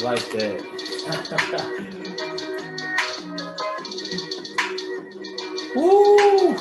like that. Woo!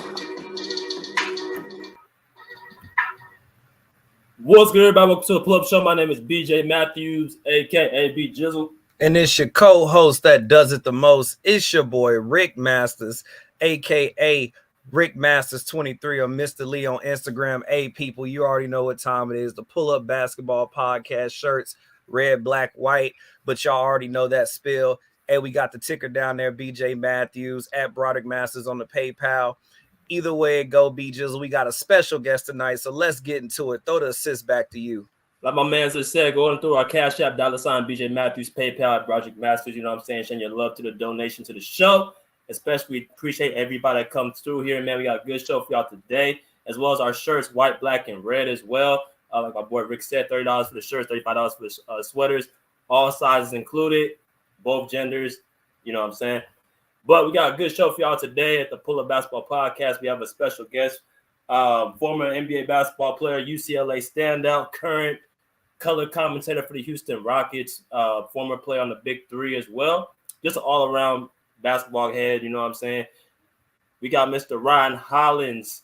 What's good, everybody? Welcome to the Pull-Up Show. My name is BJ Matthews, a.k.a. B Jizzle. And it's your co-host that does it the most. It's your boy, Rick Masters, a.k.a. Rick Masters 23 or Mr. Lee on Instagram. Hey, people, you already know what time it is. The Pull-Up Basketball Podcast shirts, red, black, white. But y'all already know that spill. Hey, we got the ticker down there, BJ Matthews, at Broderick Masters on the PayPal. Either way it go, BJs, we got a special guest tonight, so let's get into it. Throw the assist back to you. Like my man just said, going through our Cash App, $ BJ Matthews, PayPal at Broderick Masters. You know what I'm saying? Showing your love to the donation to the show. Especially appreciate everybody that comes through here, man. We got a good show for y'all today, as well as our shirts, white, black, and red as well. Like our boy Rick said, $30 for the shirts, $35 for the sweaters. All sizes included, both genders. You know what I'm saying? But we got a good show for y'all today at the Pull-Up Basketball Podcast. We have a special guest, former NBA basketball player, UCLA standout, current color commentator for the Houston Rockets, former player on the Big Three as well. Just an all-around basketball head, you know what I'm saying? We got Mr. Ryan Hollins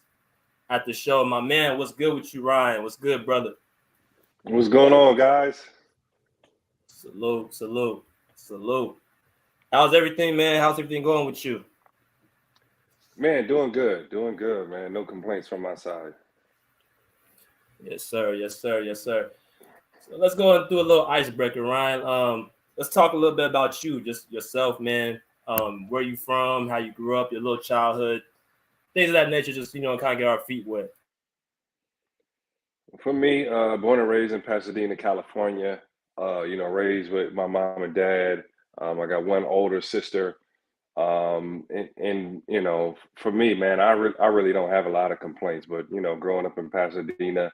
at the show. My man, what's good with you, Ryan? What's good, brother? What's going on, guys? Salute, salute, salute. How's everything, man? How's everything going with you? Man, doing good, man. No complaints from my side. Yes, sir. Yes, sir. Yes, sir. So let's go and do a little icebreaker, Ryan. Let's talk a little bit about you, just yourself, man. Where you from, how you grew up, your little childhood, things of that nature, just, kind of get our feet wet. For me, born and raised in Pasadena, California, raised with my mom and dad. I got one older sister. For me, man, I really don't have a lot of complaints, but, growing up in Pasadena,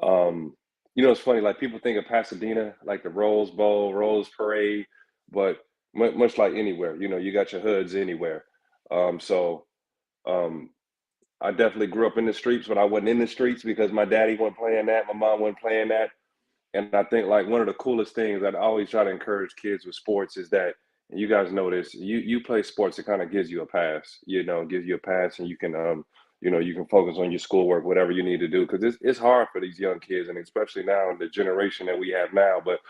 it's funny, like people think of Pasadena, like the Rose Bowl, Rose Parade, but much like anywhere, you got your hoods anywhere. I definitely grew up in the streets, but I wasn't in the streets because my daddy wasn't playing that, my mom wasn't playing that. And I think like one of the coolest things that I always try to encourage kids with sports is that, and you guys know this, you play sports, it kind of gives you a pass, gives you a pass, and you can you can focus on your schoolwork, whatever you need to do, because it's hard for these young kids, and especially now in the generation that we have now. But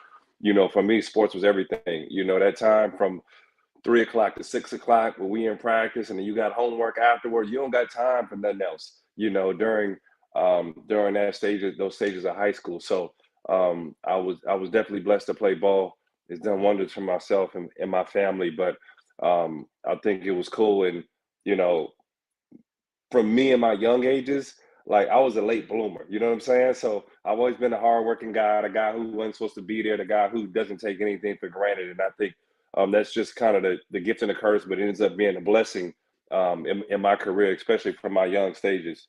for me, sports was everything. That time from 3 o'clock to 6 o'clock when we in practice, and then you got homework afterwards. You don't got time for nothing else. During those stages of high school. So I was definitely blessed to play ball. It's done wonders for myself and my family. But I think it was cool, and from me in my young ages, like I was a late bloomer, you know what I'm saying? So I've always been a hardworking guy, the guy who wasn't supposed to be there, the guy who doesn't take anything for granted. And I think that's just kind of the gift and the curse, but it ends up being a blessing in my career, especially from my young stages.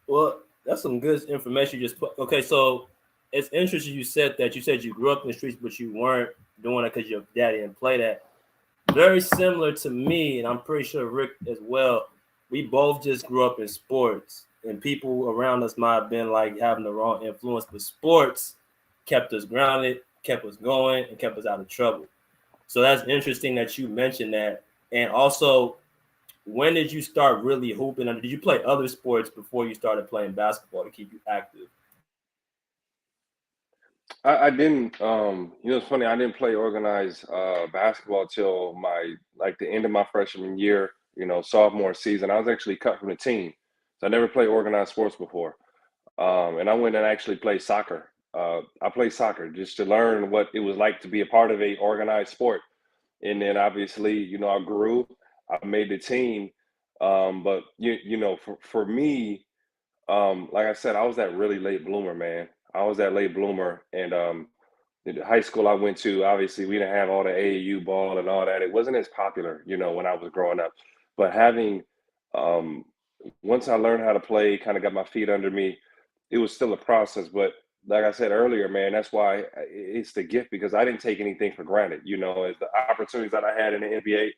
Well, that's some good information you just put. Okay, so it's interesting you said that. You said you grew up in the streets, but you weren't doing it because your daddy didn't play that. Very similar to me, and I'm pretty sure Rick as well. We both just grew up in sports, and people around us might have been like having the wrong influence, but sports kept us grounded, kept us going, and kept us out of trouble. So that's interesting that you mentioned that. And also, when did you start really hooping? Did you play other sports before you started playing basketball to keep you active? I didn't, it's funny, I didn't play organized basketball till the end of my freshman year, sophomore season. I was actually cut from the team. So I never played organized sports before. And I went and actually played soccer. I played soccer just to learn what it was like to be a part of a organized sport. And then obviously, I grew, I made the team. But, for me, like I said, I was that really late bloomer, man. I was that late bloomer. And the high school I went to, obviously, we didn't have all the AAU ball and all that. It wasn't as popular, when I was growing up. But having, once I learned how to play, kind of got my feet under me, it was still a process. But like I said earlier, man, that's why it's the gift, because I didn't take anything for granted, as the opportunities that I had in the NBA,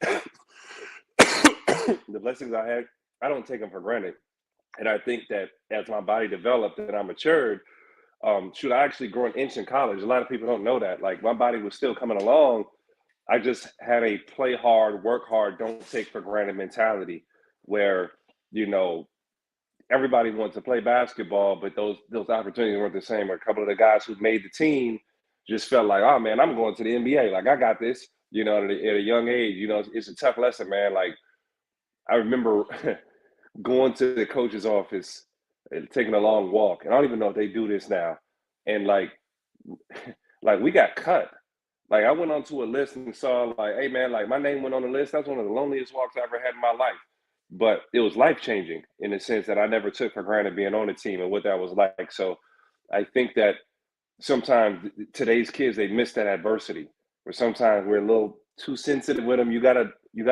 the blessings I had, I don't take them for granted. And I think that as my body developed and I matured, I actually grew an inch in college. A lot of people don't know that. Like, my body was still coming along. I just had a play hard, work hard, don't take for granted mentality where, everybody wants to play basketball, but those opportunities weren't the same. Or a couple of the guys who made the team just felt like, oh man, I'm going to the NBA. Like, I got this, at a young age. It's a tough lesson, man. Like, I remember going to the coach's office and taking a long walk. And I don't even know if they do this now. And like we got cut. Like, I went onto a list and saw like, hey man, like my name went on the list. That's one of the loneliest walks I ever had in my life. But it was life changing in the sense that I never took for granted being on the team and what that was like. So I think that sometimes today's kids, they miss that adversity. Where sometimes we're a little too sensitive with them. You gotta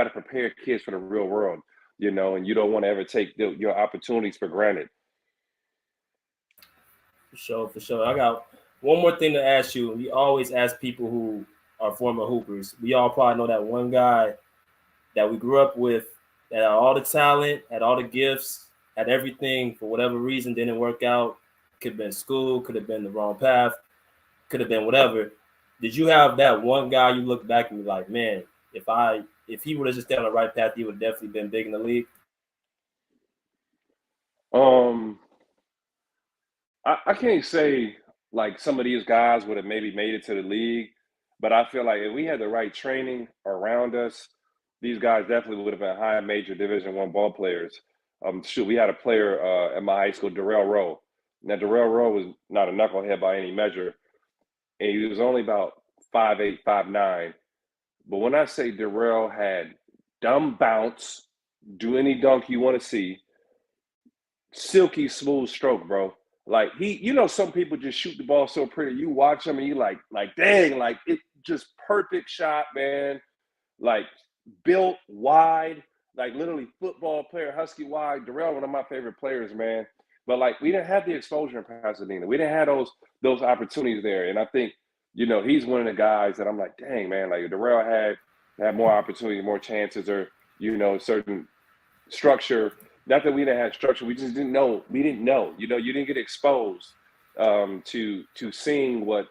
prepare kids for the real world, and you don't want to ever take your opportunities for granted. For sure. I got one more thing to ask you. We always ask people who are former hoopers. We all probably know that one guy that we grew up with that had all the talent, had all the gifts, had everything, for whatever reason didn't work out. Could have been school, could have been the wrong path, could have been whatever. Did you have that one guy you look back and be like, man, if he would have just stayed on the right path, he would have definitely been big in the league? I can't say like some of these guys would have maybe made it to the league, but I feel like if we had the right training around us, these guys definitely would have been high major Division I ball players. We had a player at my high school, Darrell Rowe. Now, Darrell Rowe was not a knucklehead by any measure, and he was only about 5'8", 5'9". But when I say Darrell had dumb bounce, do any dunk you want to see, silky smooth stroke, bro. Like, some people just shoot the ball so pretty. You watch them and you like dang, like it just perfect shot, man. Like, built wide, like literally football player, husky wide. Darrell, one of my favorite players, man. But like, we didn't have the exposure in Pasadena. We didn't have those opportunities there. And I think, he's one of the guys that I'm like, dang, man, like Darrell had more opportunity, more chances, or, certain structure. Not that we didn't have structure, we just didn't know. We didn't know. You didn't get exposed to seeing what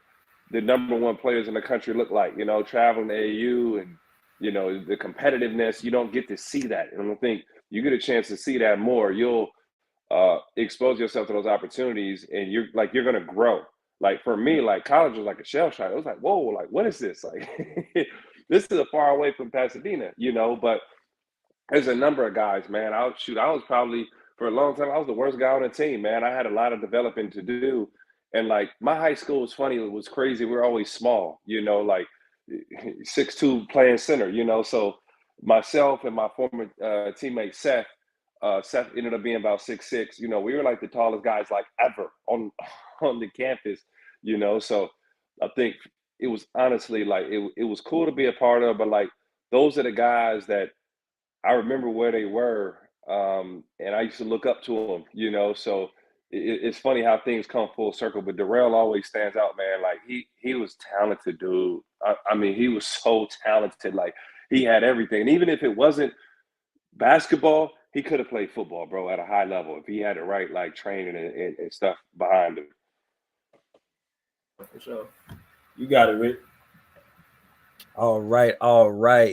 the number one players in the country look like. Traveling to AU and the competitiveness. You don't get to see that, and I think you get a chance to see that more. You'll expose yourself to those opportunities, and you're going to grow. Like, for me, like, college was like a shell shock. It was like, whoa, like, what is this? Like, this is a far away from Pasadena, but there's a number of guys, man. I was probably, for a long time, I was the worst guy on the team, man. I had a lot of developing to do. And like, my high school was funny. It was crazy. We were always small, like 6'2" playing center, so myself and my former teammate Seth ended up being about 6'6". We were like the tallest guys like ever on the campus, so I think it was honestly like it was cool to be a part of, but like, those are the guys that I remember where they were, and I used to look up to them, so it's funny how things come full circle. But Darrell always stands out, man. Like, he was talented, dude. I mean, he was so talented. Like, he had everything. And even if it wasn't basketball, he could have played football, bro, at a high level if he had the right like training and stuff behind him. For sure. You got it, Rick. All right.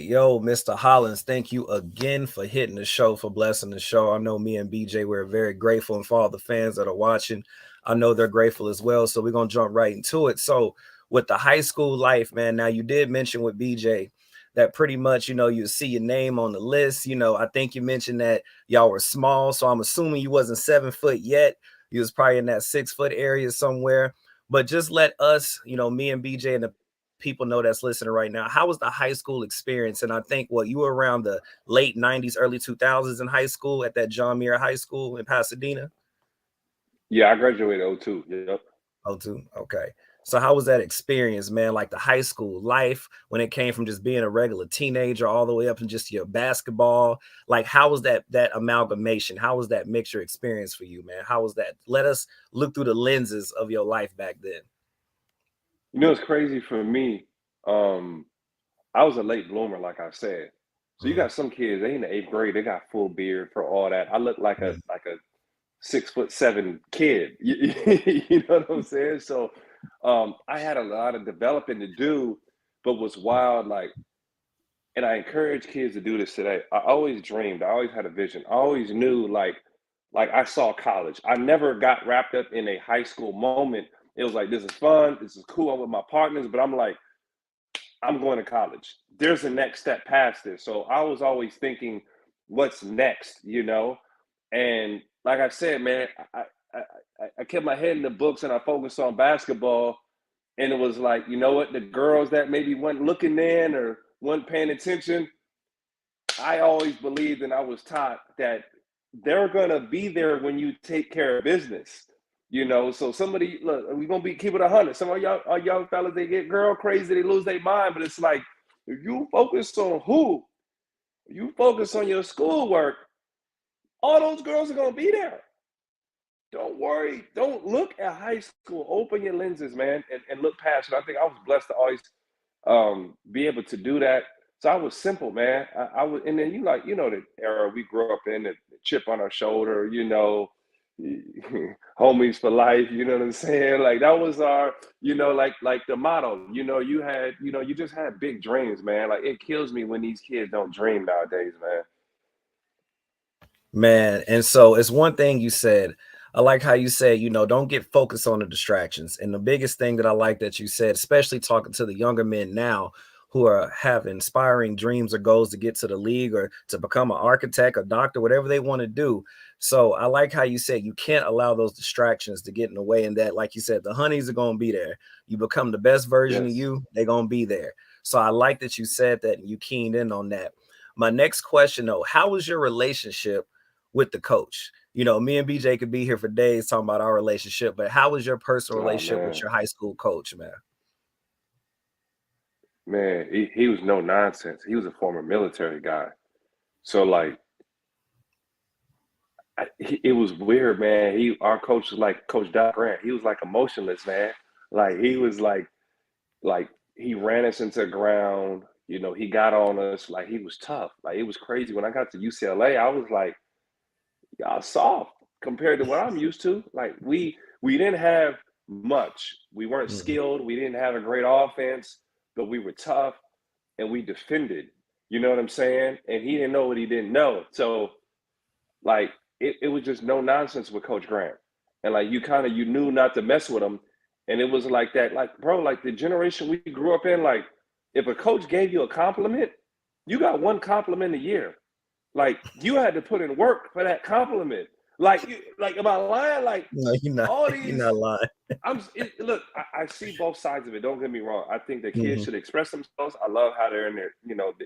Yo, Mr. Hollins, thank you again for hitting the show, for blessing the show. I know me and BJ, we're very grateful, and for all the fans that are watching, I know they're grateful as well. So we're going to jump right into it. So with the high school life, man, now you did mention with BJ that pretty much, you see your name on the list. I think you mentioned that y'all were small. So I'm assuming you wasn't 7 foot yet. You was probably in that 6 foot area somewhere. But just let us, me and BJ and the people know that's listening right now, how was the high school experience? And I think you were around the late 90s, early 2000s in high school at that John Muir High School in Pasadena. Yeah, I graduated 02. Yep. 02. Okay. So how was that experience, man? Like, the high school life, when it came from just being a regular teenager all the way up to just your basketball, like, how was that amalgamation? How was that mixture experience for you, man? How was that? Let us look through the lenses of your life back then. It's crazy for me. I was a late bloomer, like I said. So you got some kids, they in the 8th grade, they got full beard for all that. I look like a 6'7" kid. You know what I'm saying? So I had a lot of developing to do, but was wild. Like, and I encourage kids to do this today. I always dreamed. I always had a vision. I always knew, like I saw college. I never got wrapped up in a high school moment. It was like, this is fun. This is cool. I'm with my partners, but I'm like, I'm going to college. There's a next step past this. So I was always thinking, what's next, you know? And like I said, man, I kept my head in the books and I focused on basketball. And it was like, you know what? The girls that maybe weren't looking in or weren't paying attention, I always believed and I was taught that they're going to be there when you take care of business. You know, so somebody, look, we're going to keep it 100. Some of y'all are young fellas, they get girl crazy, they lose their mind. But it's like, if you focus on you focus on your schoolwork, all those girls are going to be there. Don't worry. Don't look at high school. Open your lenses, man, and look past it. I think I was blessed to always be able to do that. So I was simple, man. I was, and then the era we grew up in, the chip on our shoulder, homies for life. You know what I'm saying? Like that was our, like the motto. You just had big dreams, man. Like it kills me when these kids don't dream nowadays, man. Man, and so it's one thing you said. I like how you said, don't get focused on the distractions. And the biggest thing that I like that you said, especially talking to the younger men now who have inspiring dreams or goals to get to the league or to become an architect, a doctor, whatever they want to do. So I like how you said you can't allow those distractions to get in the way, and that, like you said, the honeys are going to be there. You become the best version of you, they're going to be there. So I like that you said that and you keyed in on that. My next question, though, how was your relationship with the coach? Me and BJ could be here for days talking about our relationship, but how was your personal relationship with your high school coach, man? Man, he was no nonsense. He was a former military guy. So like, it was weird, man. Our coach was like Coach Doc Grant. He was like emotionless, man. Like he was like he ran us into the ground. He got on us. Like he was tough. Like it was crazy. When I got to UCLA, I was like, y'all soft compared to what I'm used to. Like we didn't have much. We weren't skilled. We didn't have a great offense, but we were tough and we defended. You know what I'm saying? And he didn't know what he didn't know. So like it was just no nonsense with Coach Grant. And like you knew not to mess with him. And it was like that, like, bro, like the generation we grew up in, like if a coach gave you a compliment, you got one compliment a year. Like you had to put in work for that compliment. Like am I lying? Like no, you're not. You're not lying. Look, I see both sides of it. Don't get me wrong. I think that kids should express themselves. I love how they're in there.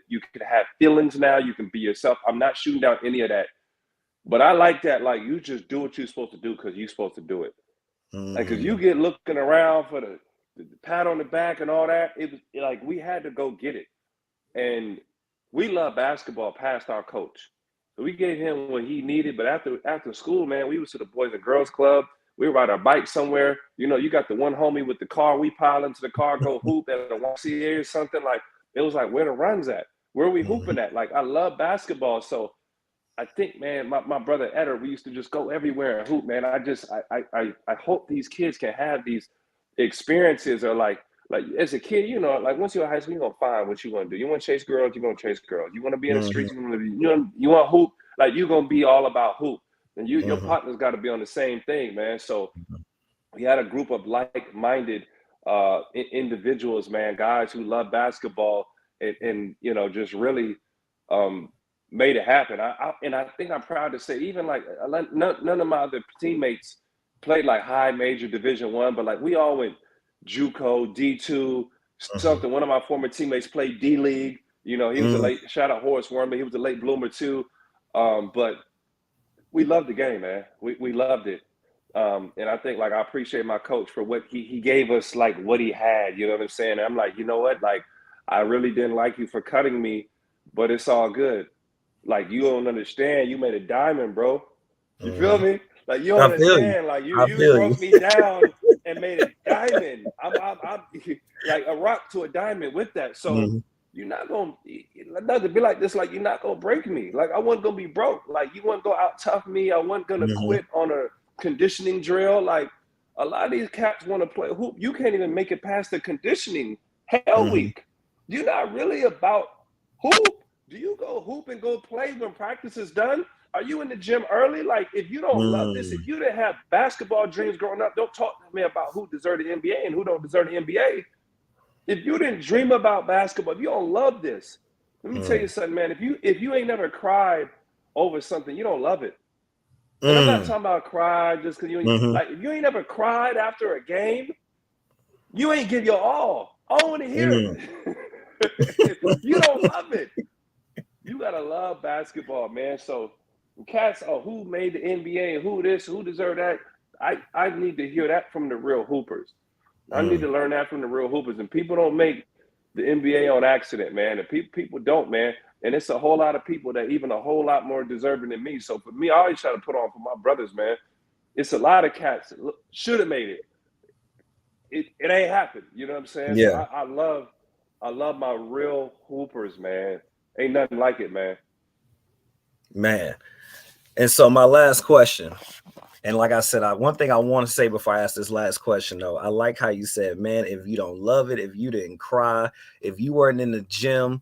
You can have feelings now. You can be yourself. I'm not shooting down any of that. But I like that. Like you just do what you're supposed to do because you're supposed to do it. Like if you get looking around for the pat on the back and all that, it was like we had to go get it. And we love basketball past our coach. So we gave him what he needed. But after school, man, we was to the Boys and Girls Club. We ride our bike somewhere. You got the one homie with the car. We pile into the car, go hoop at a YMCA or something. Like it was like where the runs at? Where are we hooping at? Like I love basketball. So I think, man, my brother Eder, we used to just go everywhere and hoop, man. I hope these kids can have these experiences or like as a kid, like once you're in high school, you're gonna find what you want to do. You want to chase girls, you're gonna chase girls. You want to be in the streets, you want to hoop, like you're gonna be all about hoop. And your partner's got to be on the same thing, man. So we had a group of like-minded individuals, man, guys who love basketball and just really made it happen. I think I'm proud to say, even like none of my other teammates played like high major Division I, but like we all went JUCO, D2, something. One of my former teammates played D League. He was a late, shout out Horace Worman, he was a late bloomer too. But we loved the game, man. We loved it. And I think like I appreciate my coach for what he gave us, like what he had, you know what I'm saying? And I'm like, you know what? Like I really didn't like you for cutting me, but it's all good. Like you don't understand. You made a diamond, bro. You feel me? Like you don't understand. Like you broke me down and made a diamond. I'm like a rock to a diamond with that. So you're not gonna be like this. Like, you're not gonna break me. Like, I wasn't gonna be broke. Like, you wasn't gonna out tough me. I wasn't gonna quit on a conditioning drill. Like, a lot of these cats want to play hoop. You can't even make it past the conditioning hell week. You're not really about hoop. Do you go hoop and go play when practice is done? Are you in the gym early? Like, if you don't love this, if you didn't have basketball dreams growing up, don't talk to me about who deserved the NBA and who don't deserve the NBA. If you didn't dream about basketball, if you don't love this, let me tell you something, man. If you ain't never cried over something, you don't love it. And I'm not talking about cry just because you like, if you ain't never cried after a game, you ain't give your all. I don't want to hear it. You don't love it. You gotta love basketball, man. So cats, who made the NBA and who this, who deserved that? I need to hear that from the real hoopers. I need to learn that from the real hoopers. And people don't make the NBA on accident, man. And people don't, man. And it's a whole lot of people that even a whole lot more deserving than me. So for me, I always try to put on for my brothers, man. It's a lot of cats that should have made it. It ain't happened. You know what I'm saying? Yeah. So I love my real hoopers, man. Ain't nothing like it, man. Man. And so my last question, and like I said, one thing I want to say before I ask this last question, though, I like how you said, man, if you don't love it, if you didn't cry, if you weren't in the gym,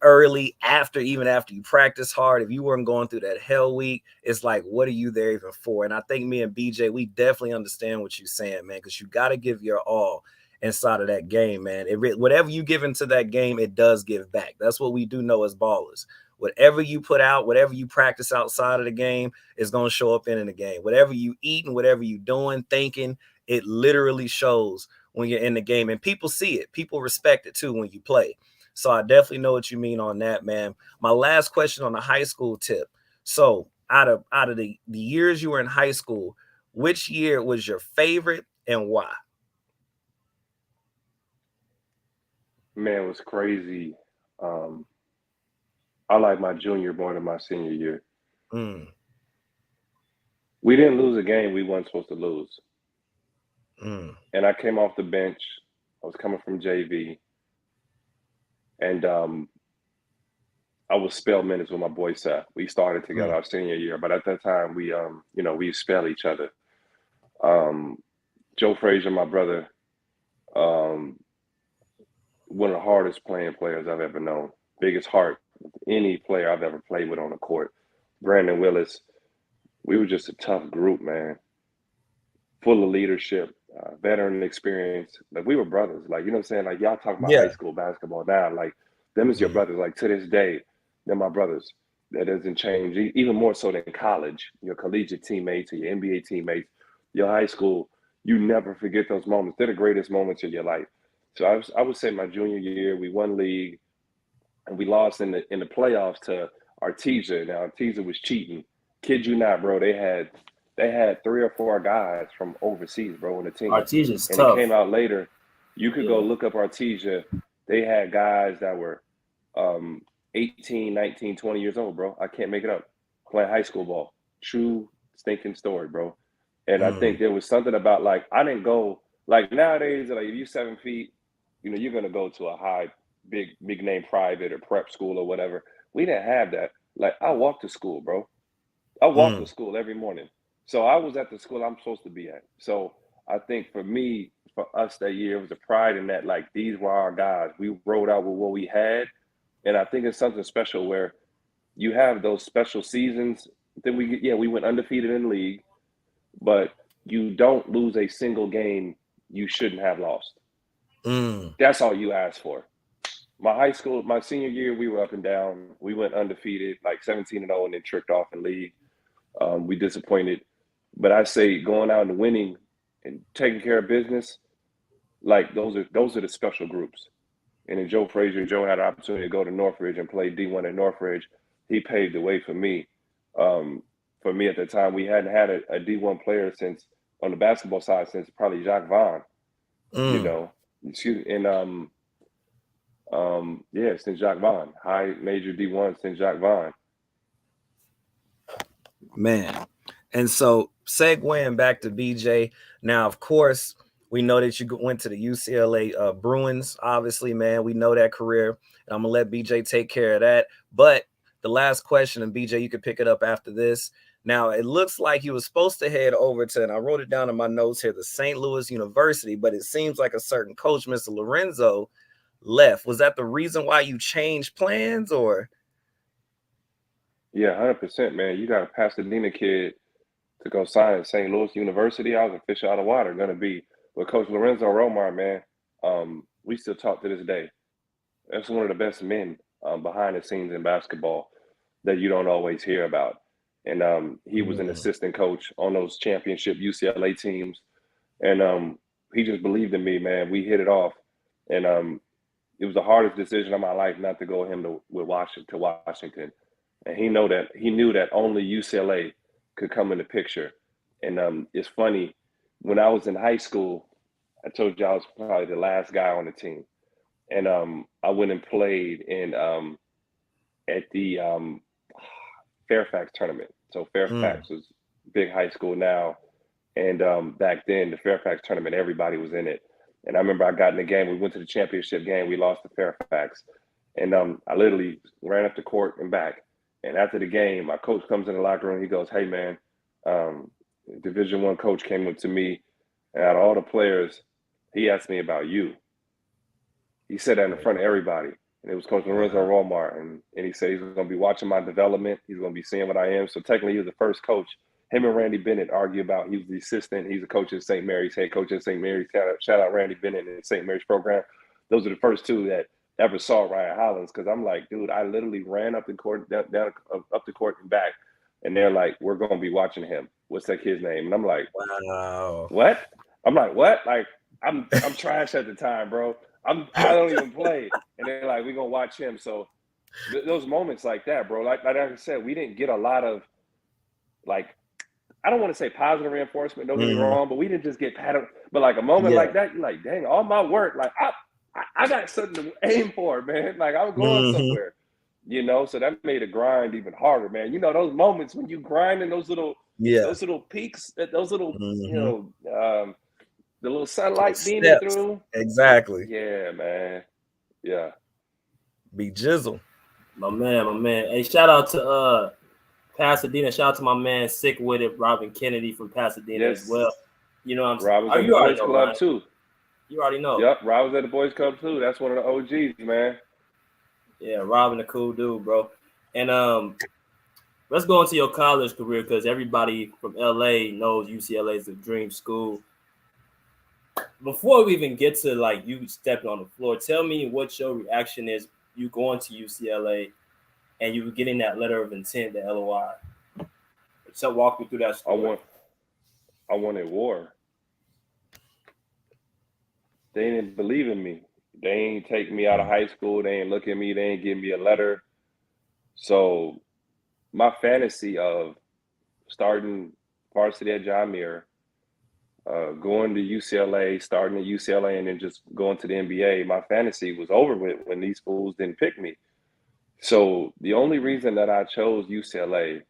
early, even after you practice hard, if you weren't going through that hell week, it's like, what are you there even for? And I think me and BJ, we definitely understand what you're saying, man, because you got to give your all inside of that game, man. Whatever you give into that game, it does give back. That's what we do know as ballers. Whatever you put out, whatever you practice outside of the game is going to show up in the game. Whatever you eat and whatever you doing, thinking, it literally shows when you're in the game. And people see it. People respect it, too, when you play. So I definitely know what you mean on that, man. My last question on the high school tip. So out of the years you were in high school, which year was your favorite and why? Man, it was crazy. I like my junior more than my senior year. We didn't lose a game we weren't supposed to lose. And I came off the bench. I was coming from JV. And I was spell minutes with my boy Seth. We started together our senior year. But at that time, we spell each other. Joe Frazier, my brother, one of the hardest playing players I've ever known. Biggest heart. Any player I've ever played with on the court. Brandon Willis, we were just a tough group, man. Full of leadership, veteran experience. Like, we were brothers. Like, you know what I'm saying? Like, y'all talk about high school basketball now. Like, them is your brothers. Like, to this day, they're my brothers. That doesn't change. Even more so than college. Your collegiate teammates or your NBA teammates, your high school, you never forget those moments. They're the greatest moments of your life. So I would say my junior year, we won league. And we lost in the playoffs to Artesia. Now, Artesia was cheating. Kid you not, bro. They had 3 or 4 guys from overseas, bro, on the team. Artesia's and tough. It came out later. You could go look up Artesia. They had guys that were 18, 19, 20 years old, bro. I can't make it up. Playing high school ball. True stinking story, bro. And I think there was something about, like, I didn't go, like, nowadays, like, if you're 7 feet, you're going to go to a high, big name private or prep school or whatever. We didn't have that. Like, I walked to school, bro. I walked to school every morning. So I was at the school I'm supposed to be at. So I think for me, for us that year, it was a pride in that, like, these were our guys. We rode out with what we had. And I think it's something special where you have those special seasons. Then we went undefeated in the league, but you don't lose a single game you shouldn't have lost. That's all you ask for. My senior year, we were up and down. We went undefeated, like 17-0, and then tricked off in league. We disappointed. But I say going out and winning and taking care of business, like, those are the special groups. And then Joe had an opportunity to go to Northridge and play D1 at Northridge. He paved the way for me. For me at the time, we hadn't had a D1 player since, on the basketball side, since probably Jacques Vaughn. Since Jacques Vaughn, high major D1 since Jacques Vaughn. Man. And so segueing back to BJ, now, of course, We know that you went to the UCLA Bruins, obviously, man. We know that career. And I'm going to let BJ take care of that. But the last question, and BJ, you can pick it up after this. Now, it looks like he was supposed to head over to, and I wrote it down in my notes here, the St. Louis University, but it seems like a certain coach, Mr. Lorenzo, left. Was that the reason why you changed plans, or? Yeah, 100%, man. You got a Pasadena kid to go sign at St. Louis University. I was a fish out of water, going to be with Coach Lorenzo Romar, man. We still talk to this day. That's one of the best men behind the scenes in basketball that you don't always hear about. And he was an assistant coach on those championship UCLA teams. And he just believed in me, man. We hit it off. And it was the hardest decision of my life not to go with him to Washington. And he knew that only UCLA could come in the picture. And it's funny, when I was in high school, I told you I was probably the last guy on the team. And I went and played at the Fairfax tournament. So Fairfax was big high school now. And back then, the Fairfax tournament, everybody was in it. And I remember I got in the game. We went to the championship game. We lost to Fairfax. And I literally ran up the court and back. And after the game, my coach comes in the locker room. He goes, "Hey, man, Division I coach came up to me. And out of all the players, he asked me about you." He said that in front of everybody. And it was Coach Lorenzo Romar. And he said he's going to be watching my development. He's going to be seeing what I am. So technically, he was the first coach. Him and Randy Bennett argue about, he was the assistant. He's a coach at St. Mary's, head coach at St. Mary's. Shout out Randy Bennett and St. Mary's program. Those are the first two that ever saw Ryan Hollins, because I'm like, dude, I literally ran up the court, down up the court and back. And they're like, "We're going to be watching him. What's that kid's name?" And I'm like, wow. What? I'm like, what? Like, I'm trash at the time, bro. I don't even play. And they're like, "We're going to watch him." So those moments like that, bro, like I said, we didn't get a lot of, like, I don't want to say positive reinforcement, don't get me wrong, but we didn't just get patted. But like a moment like that, you're like, dang, all my work, like I got something to aim for, man. Like I'm going somewhere, so that made the grind even harder, man. You know, those moments when you grind in those little peaks, those little, the little sunlight beaming through. Exactly. Yeah, man. Yeah. Be jizzle. My man. Hey, shout out to Pasadena. Shout out to my man Sick With It, Robin Kennedy from Pasadena as well. You know what I'm saying? Rob was at the Boys Club too. You already know. Yep, Rob was at the Boys Club too. That's one of the OGs, man. Yeah, Robin, a cool dude, bro. And let's go into your college career, because everybody from LA knows UCLA is a dream school. Before we even get to like you stepping on the floor, tell me what your reaction is. You going to UCLA and you were getting that letter of intent, the LOI. So walk me through that story. I wanted war. They didn't believe in me. They ain't take me out of high school. They ain't look at me. They ain't give me a letter. So my fantasy of starting varsity at John Muir, going to UCLA, starting at UCLA, and then just going to the NBA, my fantasy was over with when these fools didn't pick me. So the only reason that I chose UCLA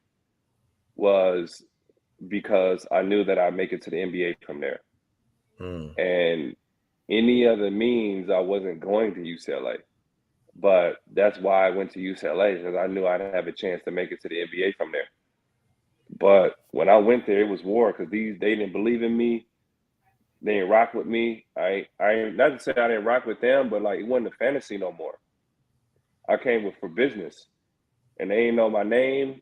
was because I knew that I'd make it to the NBA from there. And any other means, I wasn't going to UCLA. But that's why I went to UCLA, because I knew I'd have a chance to make it to the NBA from there. But when I went there, it was war, because they didn't believe in me. They didn't rock with me. I not to say I didn't rock with them, but like it wasn't a fantasy no more. I came for business, and they ain't know my name.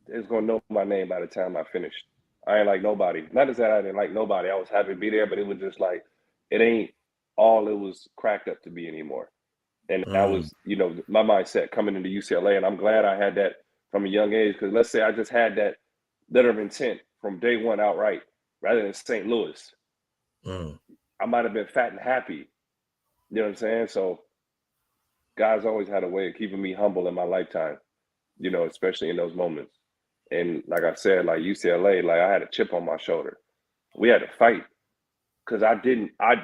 They was gonna know my name by the time I finished. I ain't like nobody. Not to say I didn't like nobody. I was happy to be there, but it was just like it ain't all it was cracked up to be anymore. And that was, my mindset coming into UCLA. And I'm glad I had that from a young age, because let's say I just had that letter of intent from day one outright, rather than St. Louis. I might have been fat and happy. You know what I'm saying? So God's always had a way of keeping me humble in my lifetime, especially in those moments. And like I said, like UCLA, like I had a chip on my shoulder. We had to fight, because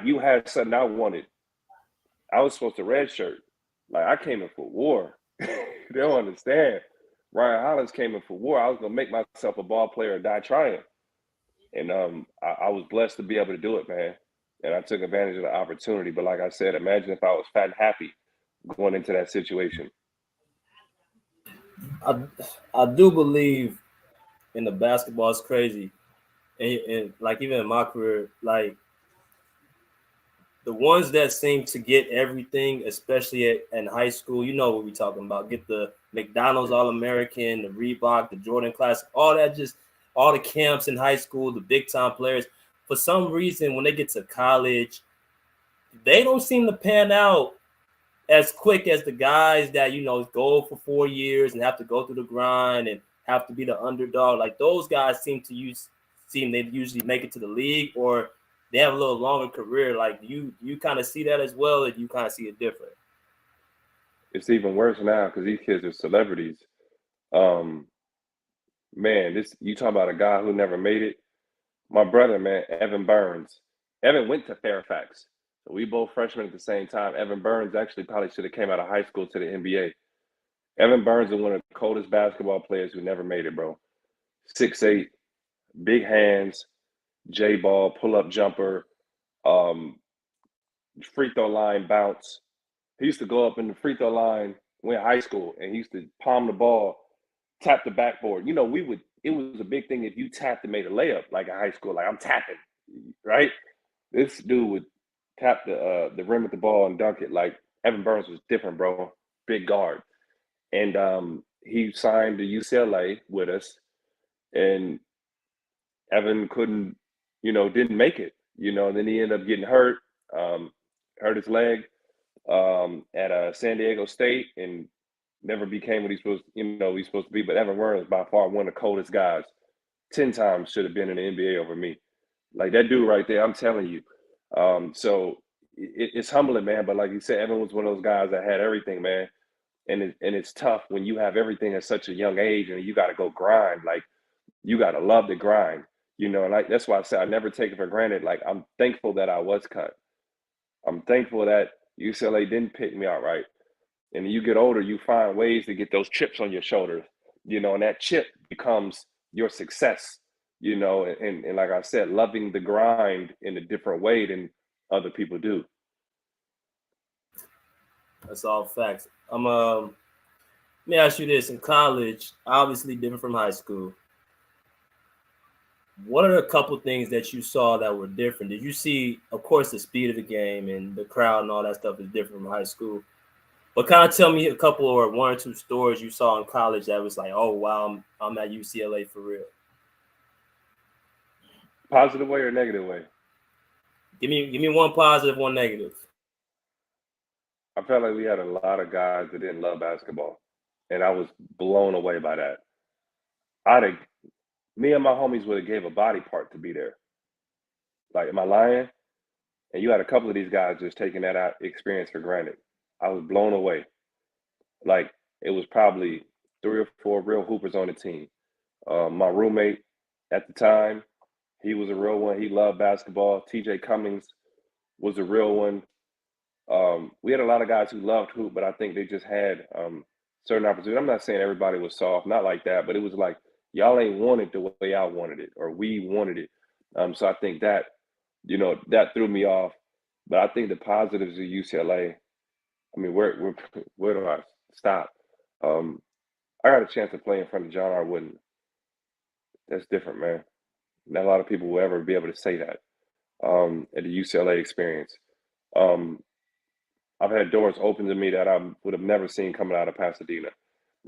you had something I wanted. I was supposed to redshirt. Like I came in for war. They don't understand. Ryan Hollins came in for war. I was gonna make myself a ball player and die trying. And I was blessed to be able to do it, man. and I took advantage of the opportunity. But like I said, imagine if I was fat and happy going into that situation. I do believe in the basketball is crazy, and like even in my career, like the ones that seem to get everything, especially in high school, you know what we're talking about. Get the McDonald's All-American, the Reebok, the Jordan Classic, all that, just all the camps in high school, the big time players. For some reason, when they get to college, they don't seem to pan out as quick as the guys that, you know, go for 4 years and have to go through the grind and have to be the underdog. Like those guys seem they usually make it to the league, or they have a little longer career. Like you kind of see that as well, and you kind of see it different. It's even worse now because these kids are celebrities. Um, Man, this you talk about a guy who never made it. My brother, man, Evan Burns. Evan went to Fairfax. So we both freshmen at the same time. Evan Burns actually probably should have came out of high school to the NBA. Evan Burns is one of the coldest basketball players who never made it, bro. 6'8", big hands, J ball, pull up jumper, um, free throw line bounce. He used to go up in the free throw line when in high school, and he used to palm the ball, tap the backboard. You know, it was a big thing if you tapped and made a layup, like in high school, like I'm tapping, right? This dude would tap the rim with the ball and dunk it. Like Evan Burns was different, bro. Big guard. And he signed to UCLA with us, and Evan couldn't, didn't make it. Then he ended up getting hurt, hurt his leg at San Diego State, and never became what he's supposed to be. But Evan Burns is by far one of the coldest guys. 10 times should have been in the NBA over me. Like that dude right there, I'm telling you. So it's humbling, man. But like you said, Evan was one of those guys that had everything, man. And it's tough when you have everything at such a young age and you got to go grind. Like you got to love the grind, and like that's why I say I never take it for granted. Like I'm thankful that I was cut. I'm thankful that UCLA didn't pick me out right. And you get older, you find ways to get those chips on your shoulders, and that chip becomes your success, and like I said, loving the grind in a different way than other people do. That's all facts. Let me ask you this: in college, obviously different from high school. What are a couple things that you saw that were different? Did you see, of course, the speed of the game and the crowd and all that stuff is different from high school? But kind of tell me a couple or one or two stories you saw in college that was like, oh wow, I'm at UCLA for real. Positive way or negative way? Give me one positive, one negative. I felt like we had a lot of guys that didn't love basketball, and I was blown away by that. I'd have, me and my homies would have gave a body part to be there. Like, am I lying? And you had a couple of these guys just taking that out experience for granted. I was blown away. Like, it was probably 3 or 4 real hoopers on the team. My roommate at the time, he was a real one. He loved basketball. TJ Cummings was a real one. We had a lot of guys who loved hoop, but I think they just had certain opportunities. I'm not saying everybody was soft, not like that, but it was like y'all ain't wanted the way I wanted it, or we wanted it. So I think that that threw me off. But I think the positives of UCLA. I mean, where do I stop? Um, I got a chance to play in front of John R. Wooden. That's different, man. Not a lot of people will ever be able to say that at the UCLA experience. Um, I've had doors open to me that I would have never seen coming out of Pasadena.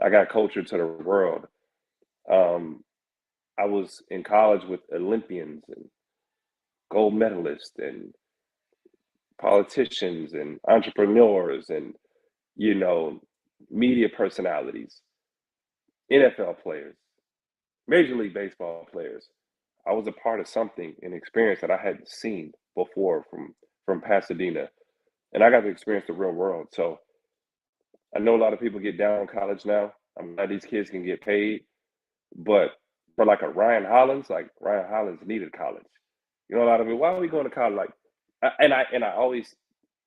I got culture to the world. Um, I was in college with Olympians and gold medalists and politicians and entrepreneurs and, media personalities, NFL players, Major League Baseball players. I was a part of something, an experience that I hadn't seen before from Pasadena, and I got to experience the real world. So I know a lot of people get down on college now. I'm glad these kids can get paid, but for like a Ryan Hollins needed college. A lot of people, why are we going to college? Like, I always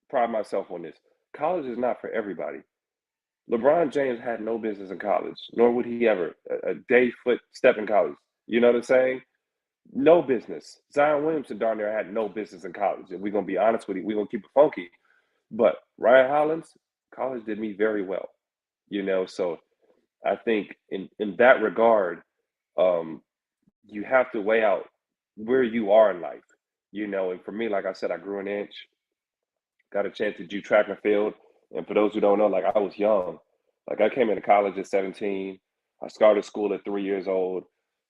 pride myself on this. College is not for everybody. LeBron James had no business in college, nor would he ever a day foot step in college. You know what I'm saying? No business. Zion Williamson darn near had no business in college. And we're gonna be honest with you, we're gonna keep it funky. But Ryan Hollins, college did me very well, So I think in that regard, um, you have to weigh out where you are in life, And for me, like I said, I grew an inch, got a chance to do track and field. And for those who don't know, like I was young. Like I came into college at 17. I started school at 3 years old.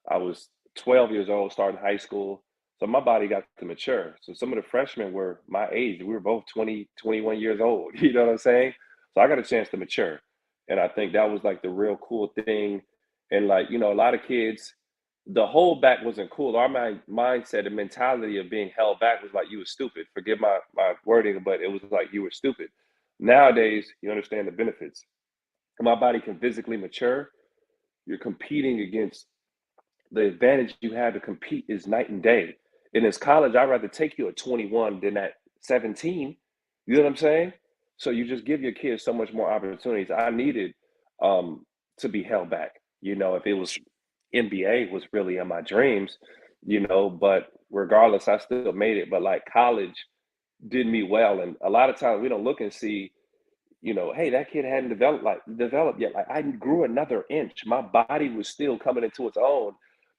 I was 12 years old starting high school. So my body got to mature. So some of the freshmen were my age. We were both 20, 21 years old. You know what I'm saying? So I got a chance to mature. And I think that was like the real cool thing. And like, a lot of kids, the hold back wasn't cool. Our mindset and mentality of being held back was like you were stupid. Forgive my wording, but it was like you were stupid. Nowadays, you understand the benefits. My body can physically mature. You're competing against the advantage you have to compete is night and day. In this college, I'd rather take you at 21 than at 17. You know what I'm saying? So you just give your kids so much more opportunities. I needed to be held back. If it was NBA was really in my dreams, but regardless, I still made it. But like college did me well. And a lot of times we don't look and see, hey, that kid hadn't developed yet. Like I grew another inch. My body was still coming into its own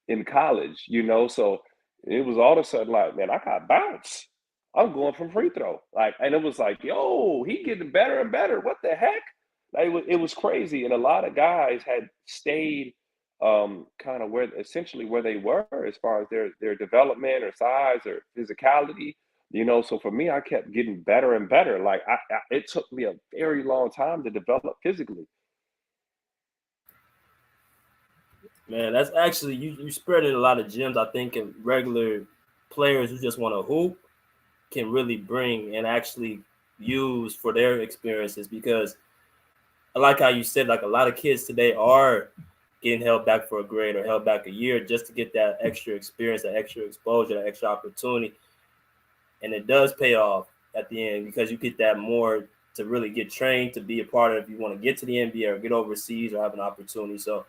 in college, So it was all of a sudden like, man, I got bounce. I'm going from free throw. And it was like, yo, he getting better and better. What the heck? Like, it was crazy. And a lot of guys had stayed kind of where they were as far as their development or size or physicality. So for me, I kept getting better and better. Like it took me a very long time to develop physically. Man, that's actually you spread in a lot of gems. I think in regular players who just want to hoop can really bring and actually use for their experiences because I like how you said like a lot of kids today are getting held back for a grade or held back a year just to get that extra experience, that extra exposure, that extra opportunity. And it does pay off at the end because you get that more to really get trained to be a part of if you want to get to the NBA or get overseas or have an opportunity. So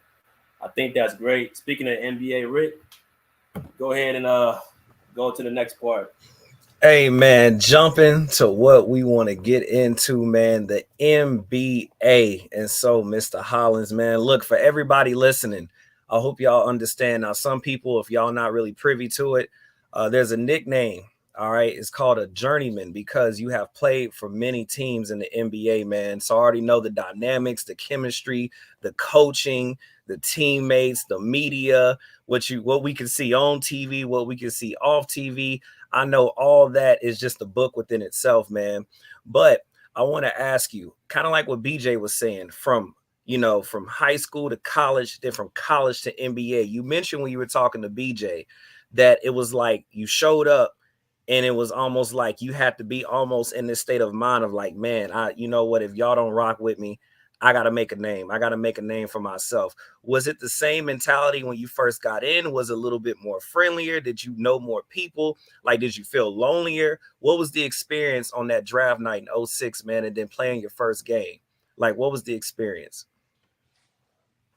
I think that's great. Speaking of NBA, Rick, go ahead and go to the next part. Hey man, jumping to what we want to get into, man, the NBA. And so, Mr. Hollins, man, look, for everybody listening, I hope y'all understand. Now, some people, if y'all not really privy to it, there's a nickname. All right, it's called a journeyman because you have played for many teams in the NBA, man. So I already know the dynamics, the chemistry, the coaching, the teammates, the media, what we can see on TV, what we can see off TV. I know all that is just a book within itself, man. But I want to ask you, kind of like what BJ was saying, from high school to college, then from college to NBA. You mentioned when you were talking to BJ that it was like you showed up and it was almost like you had to be almost in this state of mind of like, man, you know what, if y'all don't rock with me, I got to make a name. I got to make a name for myself. Was it the same mentality when you first got in? Was it a little bit more friendlier? Did you know more people? Like, did you feel lonelier? What was the experience on that draft night in 2006, man, and then playing your first game? Like, what was the experience?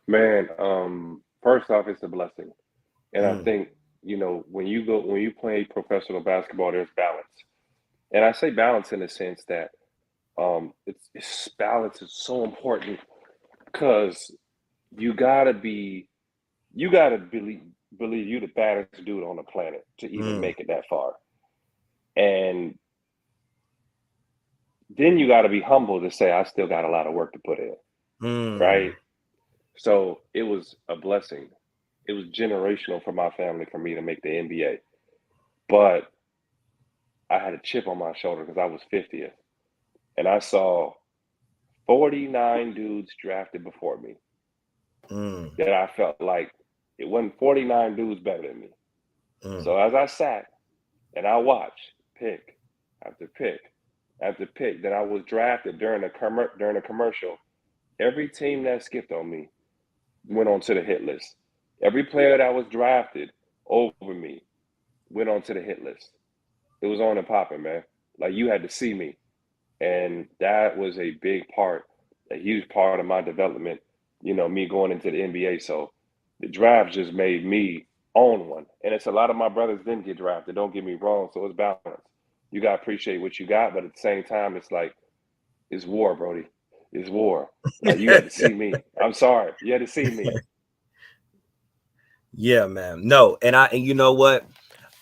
Man, first off, it's a blessing. And I think, when you play professional basketball, there's balance. And I say balance in the sense that it's balance is so important because you gotta believe you the baddest dude on the planet to even make it that far. And then you gotta be humble to say, I still got a lot of work to put in. Right. So it was a blessing. It was generational for my family for me to make the NBA. But I had a chip on my shoulder because I was 50th. And I saw 49 dudes drafted before me that I felt like it wasn't 49 dudes better than me. So as I sat and I watched pick after pick after pick that I was drafted during a commercial, every team that skipped on me went on to the hit list. Every player that was drafted over me went on to the hit list. It was on and popping, man. Like you had to see me. And that was a big part, a huge part of my development, me going into the NBA. So the draft just made me own one. And it's a lot of my brothers didn't get drafted. Don't get me wrong. So it's balanced. You got to appreciate what you got. But at the same time, it's like, it's war, Brody. It's war. Like, you had to see me. I'm sorry. You had to see me. Yeah, man. No, and you know what?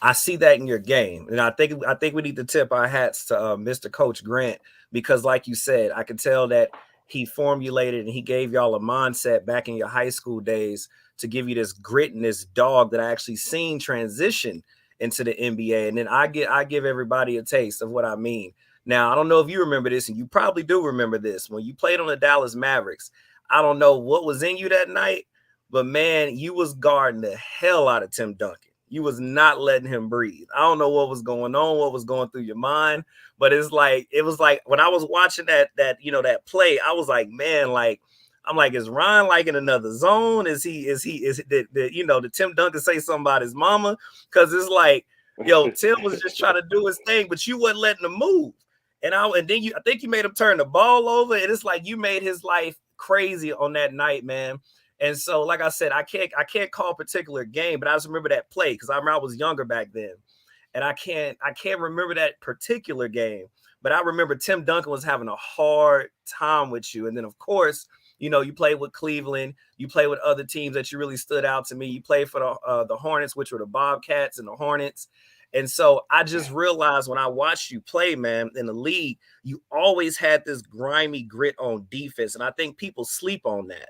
I see that in your game, and I think we need to tip our hats to Mr. Coach Grant, because, like you said, I can tell that he formulated and he gave y'all a mindset back in your high school days to give you this grit and this dog that I actually seen transition into the NBA. And then I give everybody a taste of what I mean. Now, I don't know if you remember this, and you probably do remember this. When you played on the Dallas Mavericks, I don't know what was in you that night, but man, you was guarding the hell out of Tim Duncan. You was not letting him breathe. I don't know what was going on, what was going through your mind, but it was like when I was watching that play, I was like, man, like, I'm like, is Ryan like in another zone? Is did Tim Duncan say something about his mama? Because it's like, yo, Tim was just trying to do his thing, but you wasn't letting him move. And then I think you made him turn the ball over, and it's like you made his life crazy on that night, man. And so, like I said, I can't call a particular game, but I just remember that play because I remember I was younger back then, and I can't remember that particular game. But I remember Tim Duncan was having a hard time with you, and then of course, you played with Cleveland, you played with other teams that you really stood out to me. You played for the Hornets, which were the Bobcats and the Hornets. And so I just realized when I watched you play, man, in the league, you always had this grimy grit on defense, and I think people sleep on that.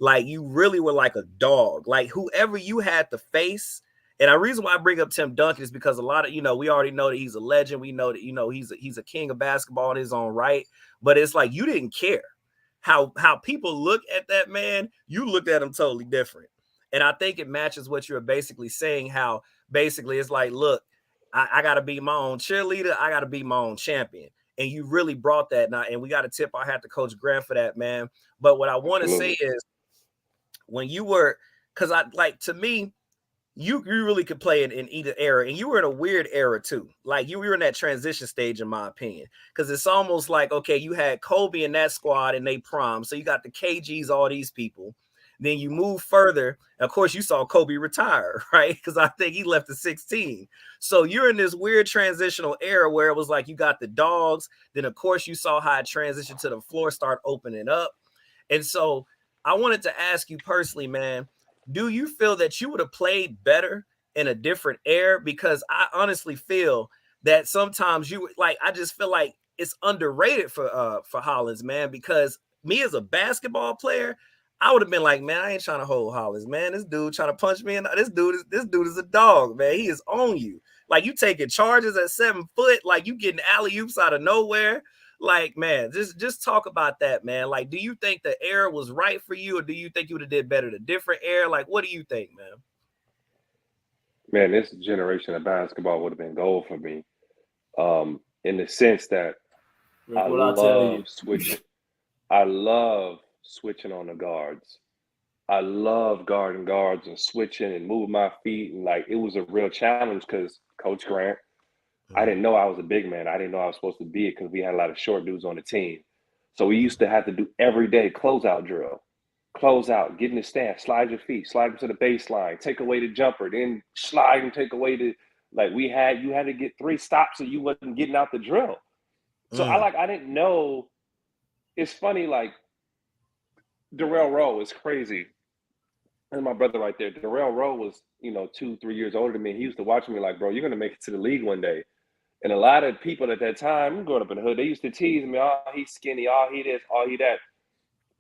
Like, you really were like a dog. Like, whoever you had to face. And the reason why I bring up Tim Duncan is because a lot of, we already know that he's a legend. We know that, he's a king of basketball in his own right. But it's like you didn't care how people look at that man. You looked at him totally different. And I think it matches what you're basically saying, how basically it's like, look, I got to be my own cheerleader. I got to be my own champion. And you really brought that now. And we got to tip our hat to Coach Grant for that, man. But what I want to say is, when you were, because to me, you really could play in either era, and you were in a weird era too. Like, you were in that transition stage, in my opinion, because it's almost like, okay, you had Kobe in that squad and they prime, so you got the KGs, all these people. Then you move further, and of course you saw Kobe retire, right? Because I think he left at 16. So you're in this weird transitional era where it was like you got the dogs. Then of course you saw how it transitioned to the floor start opening up, and so I wanted to ask you personally, man, do you feel that you would have played better in a different era? Because I honestly feel that sometimes I just feel like it's underrated for Hollins, man, because me as a basketball player, I would have been like, man, I ain't trying to hold Hollins, man. This dude trying to punch me, and this dude is a dog, man. He is on you. Like, you taking charges at 7 foot, like you getting alley-oops out of nowhere. Like, man, just talk about that, man. Like, do you think the era was right for you, or do you think you would have did better in a different era? Like, what do you think, man? Man, this generation of basketball would have been gold for me. In the sense that I love switching. I love switching on the guards. I love guarding guards and switching and moving my feet. And like, it was a real challenge because Coach Grant, I didn't know I was a big man. I didn't know I was supposed to be it because we had a lot of short dudes on the team. So we used to have to do every day closeout drill. Close out, get in the stance, slide your feet, slide them to the baseline, take away the jumper, then slide and take away the, like, you had to get 3 stops so you wasn't getting out the drill. So I didn't know. It's funny, like, Darrell Rowe is crazy. And my brother right there, Darrell Rowe was, 2-3 years older than me. He used to watch me like, bro, you're going to make it to the league one day. And a lot of people at that time, growing up in the hood, they used to tease me, oh, he's skinny, oh, he this, oh, he that.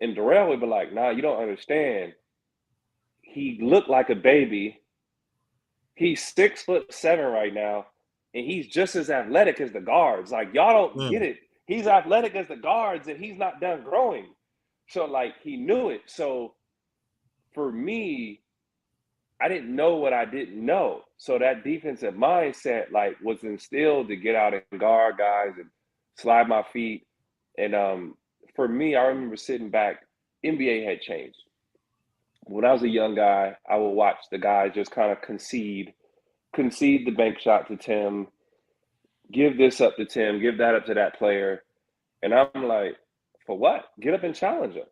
And Darrell would be like, nah, you don't understand. He looked like a baby. He's 6'7" right now, and he's just as athletic as the guards. Like, y'all don't get it. He's athletic as the guards, and he's not done growing. So, like, he knew it. So, for me, I didn't know what I didn't know. So that defensive mindset, like, was instilled to get out and guard guys and slide my feet. And for me, I remember sitting back. NBA had changed. When I was a young guy, I would watch the guys just kind of concede the bank shot to Tim, give this up to Tim, give that up to that player. And I'm like, for what? Get up and challenge him.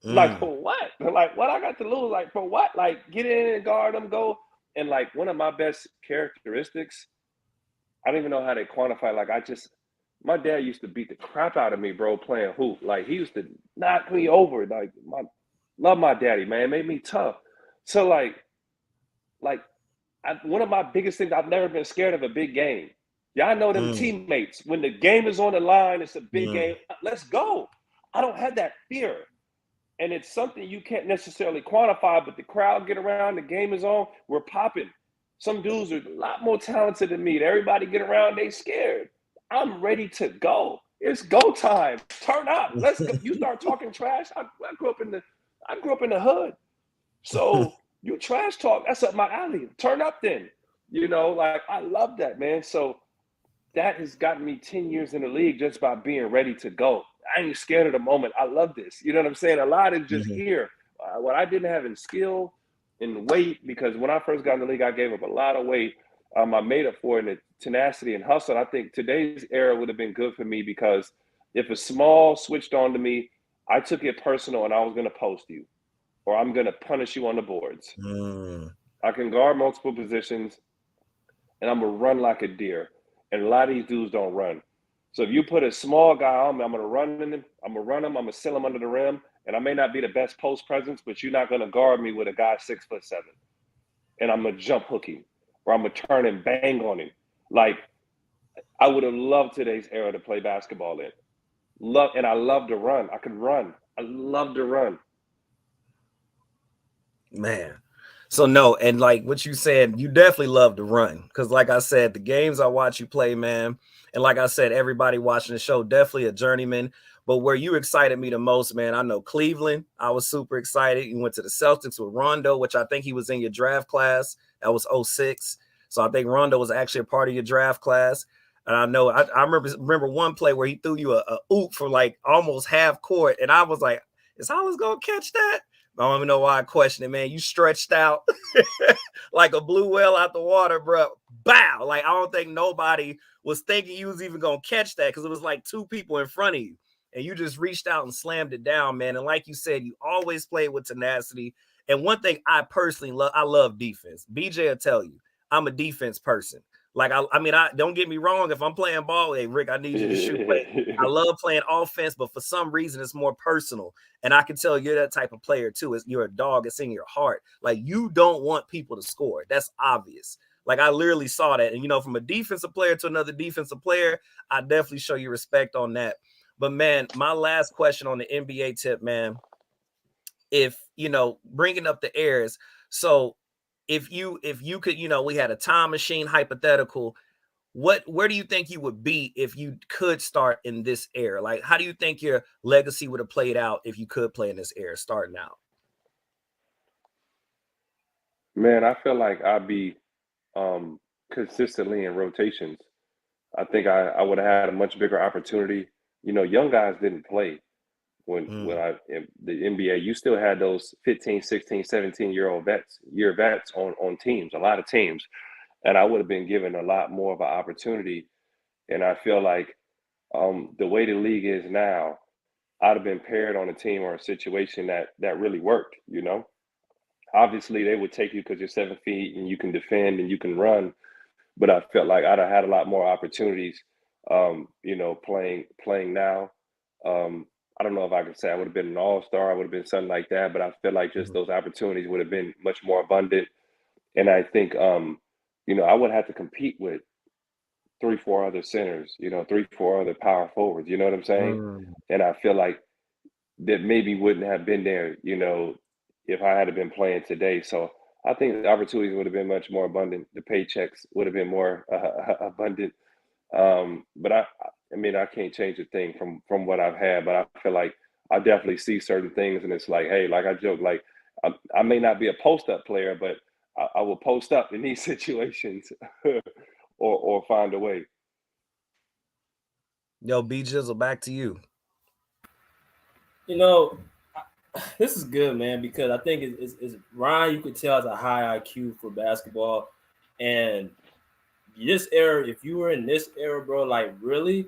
Like, for what? Like, what I got to lose? Like, for what? Like, get in and guard him, go. And like one of my best characteristics, I don't even know how to quantify. Like my dad used to beat the crap out of me, bro, playing hoop. Like he used to knock me over. Like love my daddy, man. Made me tough. So one of my biggest things, I've never been scared of a big game. Y'all know them teammates. When the game is on the line, it's a big game. Let's go. I don't have that fear. And it's something you can't necessarily quantify, but the crowd get around, the game is on, we're popping. Some dudes are a lot more talented than me. Everybody get around, they scared. I'm ready to go. It's go time. Turn up. Let's go. You start talking trash. I grew up in the hood. So you trash talk, that's up my alley. Turn up then. Like I love that, man. So that has gotten me 10 years in the league just by being ready to go. I ain't scared of the moment. I love this. You know what I'm saying? A lot is just here. What I didn't have in skill, in weight, because when I first got in the league, I gave up a lot of weight. I made up for it in the tenacity and hustle. I think today's era would have been good for me because if a small switched on to me, I took it personal and I was going to post you or I'm going to punish you on the boards. I can guard multiple positions and I'm going to run like a deer. And a lot of these dudes don't run. So if you put a small guy on me, I'm going to run him. I'm going to run him. I'm going to seal him under the rim. And I may not be the best post presence, but you're not going to guard me with a guy 6'7". And I'm going to jump hook him or I'm going to turn and bang on him. Like, I would have loved today's era to play basketball in. And I love to run. I could run. I love to run. Man. So no, and like what you said, you definitely love to run. Because like I said, the games I watch you play, man, and like I said, everybody watching the show, definitely a journeyman. But where you excited me the most, man, I know Cleveland. I was super excited. You went to the Celtics with Rondo, which I think he was in your draft class. That was 06. So I think Rondo was actually a part of your draft class. And I know I remember one play where he threw you a oop for like almost half court. And I was like, is Hollins going to catch that? I don't even know why I question it, man. You stretched out like a blue whale out the water, bro. Bow. Like, I don't think nobody was thinking you was even going to catch that because it was like two people in front of you. And you just reached out and slammed it down, man. And like you said, you always played with tenacity. And one thing I personally love, I love defense. BJ will tell you, I'm a defense person. Like, I mean, don't get me wrong. If I'm playing ball, hey, Rick, I need you to shoot. I love playing offense, but for some reason, it's more personal. And I can tell you're that type of player, too. You're a dog. It's in your heart. Like, you don't want people to score. That's obvious. Like, I literally saw that. And, from a defensive player to another defensive player, I definitely show you respect on that. But, man, my last question on the NBA tip, man, if, bringing up the errors. So, if you could, we had a time machine hypothetical, where do you think you would be if you could start in this era? Like, how do you think your legacy would have played out if you could play in this era starting out? Man, I feel like I'd be consistently in rotations. I think I would have had a much bigger opportunity. Young guys didn't play when in the NBA. You still had those 15, 16, 17-year-old vets on teams, a lot of teams. And I would have been given a lot more of an opportunity. And I feel like the way the league is now, I'd have been paired on a team or a situation that really worked, Obviously, they would take you because you're 7 feet and you can defend and you can run. But I felt like I'd have had a lot more opportunities, playing now. I don't know if I could say I would have been an all-star. I would have been something like that. But I feel like just those opportunities would have been much more abundant. And I think, I would have to compete with 3-4 other centers, 3-4 other power forwards. You know what I'm saying? And I feel like that maybe wouldn't have been there, if I had been playing today. So I think the opportunities would have been much more abundant. The paychecks would have been more abundant. But I can't change a thing from what I've had. But I feel like I definitely see certain things, and it's like, hey, like I joke, like I may not be a post-up player, but I will post up in these situations or find a way. Yo, B Jizzle, back to you. This is good, man, because I think it's Ryan, you could tell, has a high IQ for basketball. And this era, if you were in this era, bro, like really,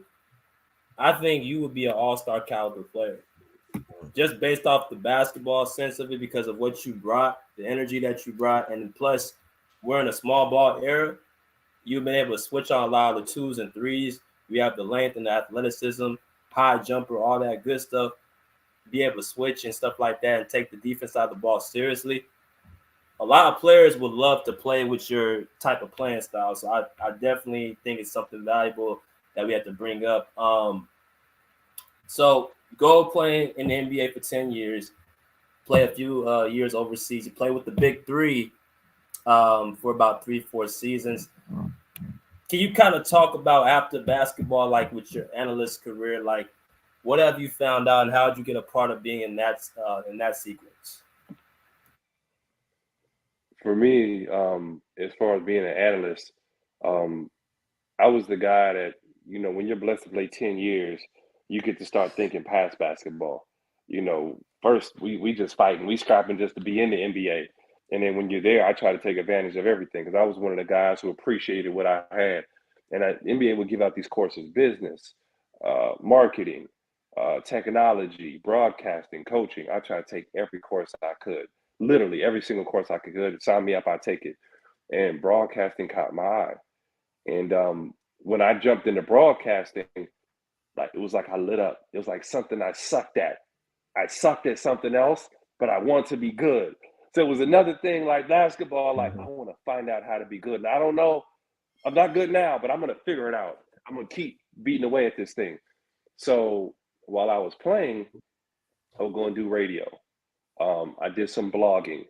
I think you would be an all-star caliber player. Just based off the basketball sense of it, because of what you brought, the energy that you brought, and plus we're in a small ball era. You've been able to switch on a lot of the 2s and 3s. You have the length and the athleticism, high jumper, all that good stuff. Be able to switch and stuff like that and take the defense out of the ball seriously. A lot of players would love to play with your type of playing style. So I definitely think it's something valuable that we have to bring up. So go playing in the NBA for 10 years, play a few years overseas. You play with the big three for about 3-4 seasons. Can you kind of talk about after basketball, like with your analyst career, like what have you found out and how did you get a part of being in that sequence? For me, as far as being an analyst, I was the guy that, when you're blessed to play 10 years, you get to start thinking past basketball. First we just fighting, we scrapping just to be in the NBA. And then when you're there, I try to take advantage of everything because I was one of the guys who appreciated what I had. And NBA would give out these courses: business, marketing, technology, broadcasting, coaching. I try to take every course I could, literally every single course I could. Sign me up, I take it. And broadcasting caught my eye. And when I jumped into broadcasting, like it was like I lit up. It was like something I sucked at. I sucked at something else, but I want to be good. So it was another thing like basketball, like I want to find out how to be good. And I don't know, I'm not good now, but I'm going to figure it out. I'm going to keep beating away at this thing. So while I was playing, I would go and do radio. I did some blogging.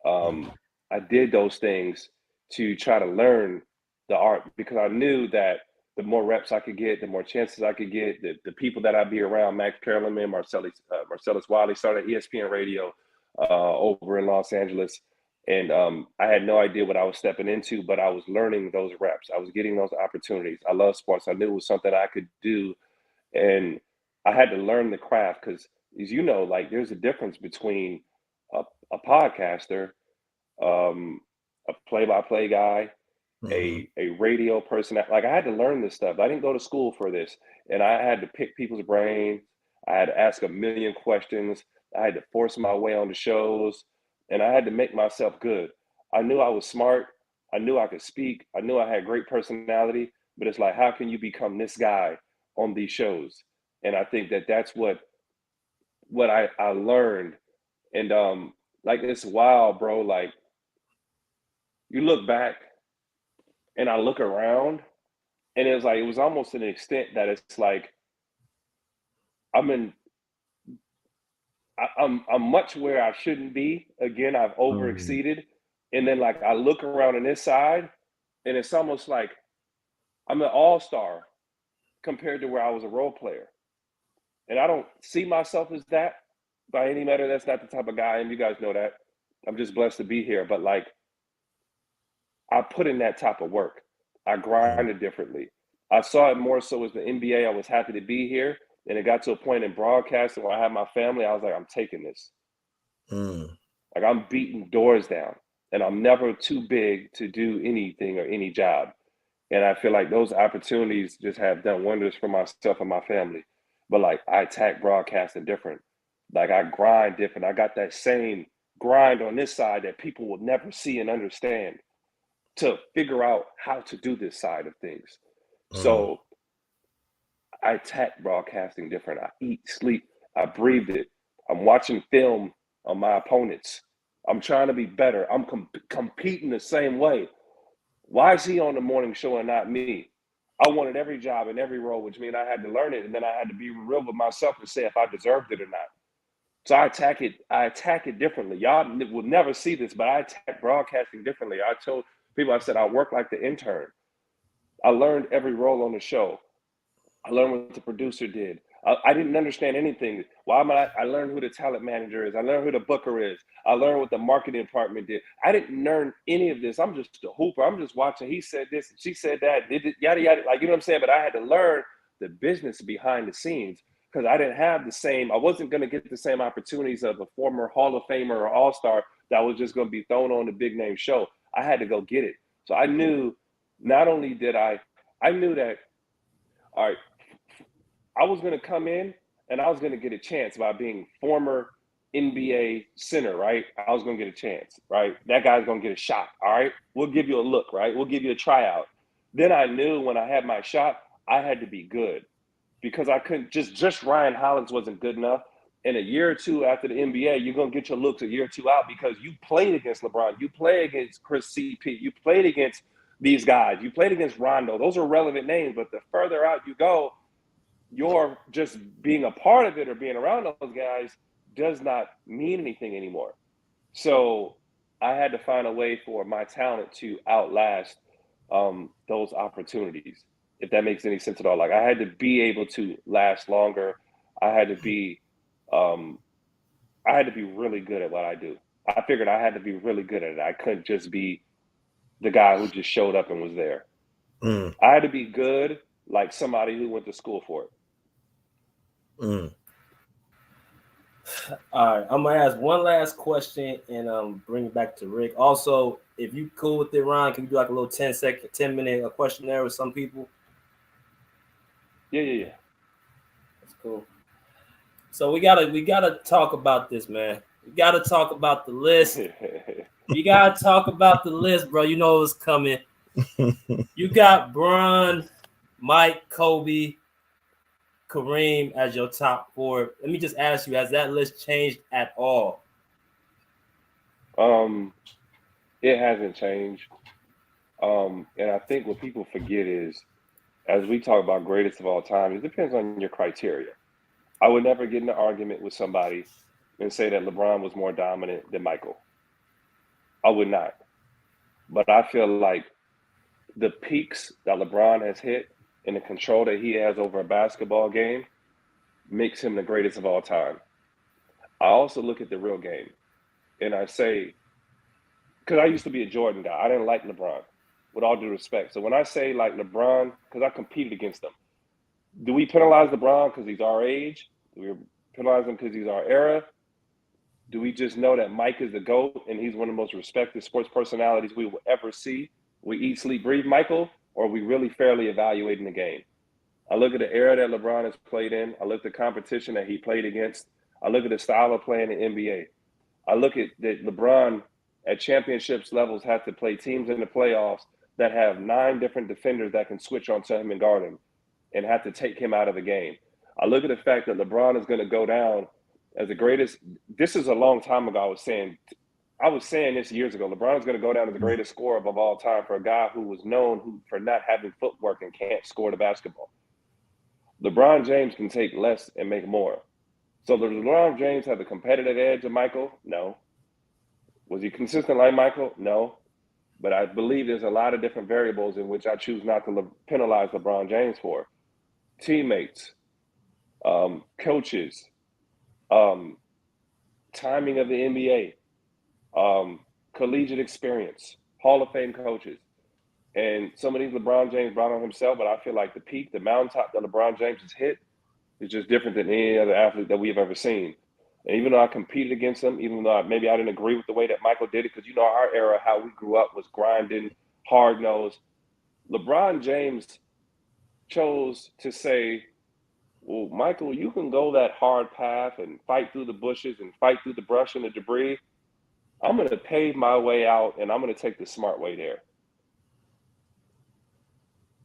I did those things to try to learn the art because I knew that the more reps I could get, the more chances I could get, the people that I'd be around, Max Kellerman, Marcellus Wiley, started ESPN radio over in Los Angeles. And I had no idea what I was stepping into, but I was learning those reps. I was getting those opportunities. I love sports. I knew it was something I could do. And I had to learn the craft because, as you know, like there's a difference between a podcaster, a play-by-play guy, a radio person. Like I had to learn this stuff. I didn't go to school for this, and I had to pick people's brains. I had to ask a million questions. I had to force my way on the shows, and I had to make myself good. I knew I was smart. I knew I could speak. I knew I had great personality. But it's like, how can you become this guy on these shows? And I think that that's what I learned. And like it's wild, bro. Like you look back and I look around and it was almost to an extent that it's like I'm much where I shouldn't be. Again, I've overexceeded. And then like I look around on this side and it's almost like I'm an all-star compared to where I was a role player. And I don't see myself as that by any matter. That's not the type of guy I am. You guys know that. I'm just blessed to be here. But like I put in that type of work. I grinded differently. I saw it more so as the NBA. I was happy to be here. And it got to a point in broadcasting where I had my family. I was like, I'm taking this. Like I'm beating doors down. And I'm never too big to do anything or any job. And I feel like those opportunities just have done wonders for myself and my family. But like I attack broadcasting different. Like I grind different. I got that same grind on this side that people will never see and understand to figure out how to do this side of things. So I attack broadcasting different. I eat, sleep, I breathe it. I'm watching film on my opponents. I'm trying to be better. I'm competing the same way. Why is he on the morning show and not me? I wanted every job and every role, which means I had to learn it. And then I had to be real with myself and say if I deserved it or not. So I attack it differently. Y'all will never see this, but I attack broadcasting differently. I told people, I said, I work like the intern. I learned every role on the show. I learned what the producer did. I didn't understand anything. I learned who the talent manager is. I learned who the booker is. I learned what the marketing department did. I didn't learn any of this. I'm just a hooper. I'm just watching. He said this, and she said that, did it, yada, yada. Like, you know what I'm saying? But I had to learn the business behind the scenes because I didn't have I wasn't going to get the same opportunities of a former Hall of Famer or All-Star that was just going to be thrown on the big name show. I had to go get it. So I knew not only did I knew that, all right, I was going to come in and I was going to get a chance by being former NBA center, right? I was going to get a chance, right? That guy's going to get a shot, all right? We'll give you a look, right? We'll give you a tryout. Then I knew when I had my shot, I had to be good because I couldn't just Ryan Hollins wasn't good enough. And a year or two after the NBA, you're going to get your looks a year or two out because you played against LeBron. You played against Chris CP. You played against these guys. You played against Rondo. Those are relevant names, but the further out you go, you're just being a part of it or being around those guys does not mean anything anymore. So I had to find a way for my talent to outlast those opportunities, if that makes any sense at all. Like I had to be able to last longer. I had to be really good at what I do. I figured I had to be really good at it. I couldn't just be the guy who just showed up and was there. I had to be good like somebody who went to school for it. All right, I'm gonna ask one last question and bring it back to Rick. Also, if you cool with it, Ryan, can you do like a little 10-minute questionnaire with some people? Yeah. That's cool. So we gotta talk about this, man. We gotta talk about the list. You gotta talk about the list, bro. You know what's coming. You got Bron, Mike, Kobe, Kareem as your top four. Let me just ask you, has that list changed at all? It hasn't changed. And I think what people forget is, as we talk about greatest of all time, it depends on your criteria. I would never get in an argument with somebody and say that LeBron was more dominant than Michael. I would not. But I feel like the peaks that LeBron has hit and the control that he has over a basketball game makes him the greatest of all time. I also look at the real game and I say, because I used to be a Jordan guy, I didn't like LeBron, with all due respect. So when I say like LeBron, because I competed against him, do we penalize LeBron because he's our age? Do we penalize him because he's our era? Do we just know that Mike is the GOAT and he's one of the most respected sports personalities we will ever see? We eat, sleep, breathe Michael, or are we really fairly evaluating the game? I look at the era that LeBron has played in. I look at the competition that he played against. I look at the style of playing in the NBA. I look at that LeBron at championships levels has to play teams in the playoffs that have 9 different defenders that can switch onto him and guard him and have to take him out of the game. I look at the fact that LeBron is going to go down as the greatest. This is a long time ago. I was saying this years ago. LeBron is going to go down as the greatest scorer of all time for a guy who was known for not having footwork and can't score the basketball. LeBron James can take less and make more. So does LeBron James have the competitive edge of Michael? No. Was he consistent like Michael? No. But I believe there's a lot of different variables in which I choose not to penalize LeBron James for. Teammates, coaches, timing of the NBA, collegiate experience, Hall of Fame coaches. And some of these LeBron James brought on himself, but I feel like the peak, the mountaintop that LeBron James has hit is just different than any other athlete that we've ever seen. And even though I competed against him, even though maybe I didn't agree with the way that Michael did it, because you know our era, how we grew up was grinding, hard-nosed. LeBron James chose to say, well, Michael, you can go that hard path and fight through the bushes and fight through the brush and the debris. I'm going to pave my way out, and I'm going to take the smart way there.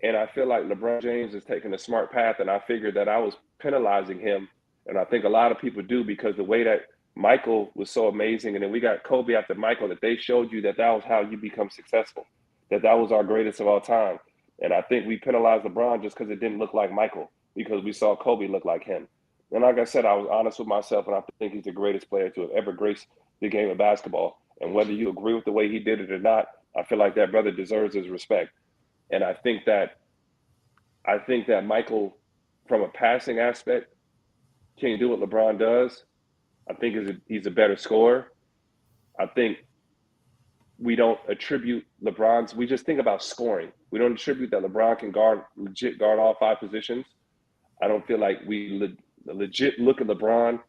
And I feel like LeBron James is taking the smart path, and I figured that I was penalizing him. And I think a lot of people do, because the way that Michael was so amazing, and then we got Kobe after Michael, that they showed you that was how you become successful, that was our greatest of all time. And I think we penalized LeBron just because it didn't look like Michael, because we saw Kobe look like him. And like I said, I was honest with myself, and I think he's the greatest player to have ever graced the game of basketball. And whether you agree with the way he did it or not, I feel like that brother deserves his respect. And I think that Michael, from a passing aspect, can't do what LeBron does. I think he's a better scorer. I think we don't attribute LeBron's. We just think about scoring. We don't attribute that LeBron can legit guard all 5 positions. I don't feel like we legit look at LeBron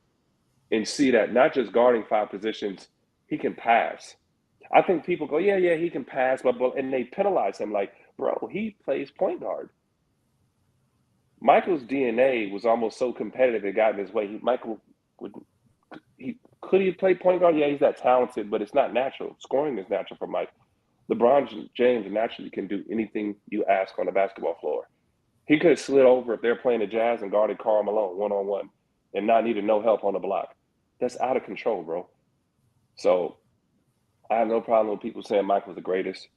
and see that not just guarding 5 positions, he can pass. I think people go, yeah, he can pass, but and they penalize him like, bro, he plays point guard. Michael's DNA was almost so competitive it got in his way. Could he play point guard? Yeah, he's that talented, but it's not natural. Scoring is natural for Mike. LeBron James naturally can do anything you ask on the basketball floor. He could have slid over if they're playing the Jazz and guarded Karl Malone one-on-one and not needed no help on the block. That's out of control, bro. So I have no problem with people saying Mike was the greatest.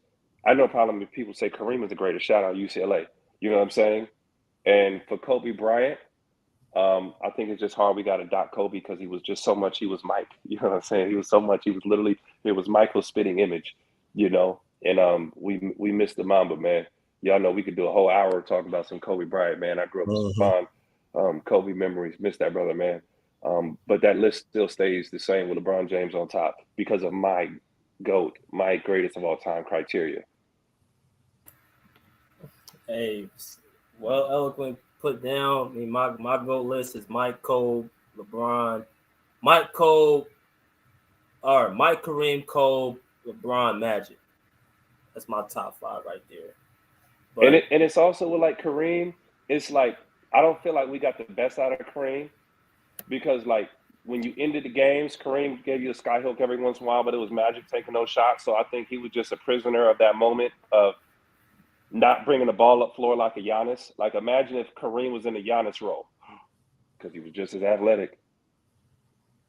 I have no problem if people say Kareem was the greatest. Shout out UCLA. You know what I'm saying? And for Kobe Bryant, I think it's just hard we got to dock Kobe because he was just so much. He was Mike. You know what I'm saying? He was so much. He was literally, it was Michael's spitting image, you know? And we missed the Mamba, man. Y'all know we could do a whole hour talking about some Kobe Bryant, man. I grew up with some fond Kobe memories. Miss that brother, man. But that list still stays the same with LeBron James on top because of my GOAT, my greatest of all time criteria. Hey, well eloquently put down. I mean, my GOAT list is Mike, Cole, LeBron, Mike, Kareem, Cole, LeBron, Magic. That's my top 5 right there. But, and it's also with like Kareem, it's like I don't feel like we got the best out of Kareem because like when you ended the games, Kareem gave you a skyhook every once in a while, but it was Magic taking those shots. So I think he was just a prisoner of that moment of not bringing the ball up floor like a Giannis. Like imagine if Kareem was in the Giannis role because he was just as athletic.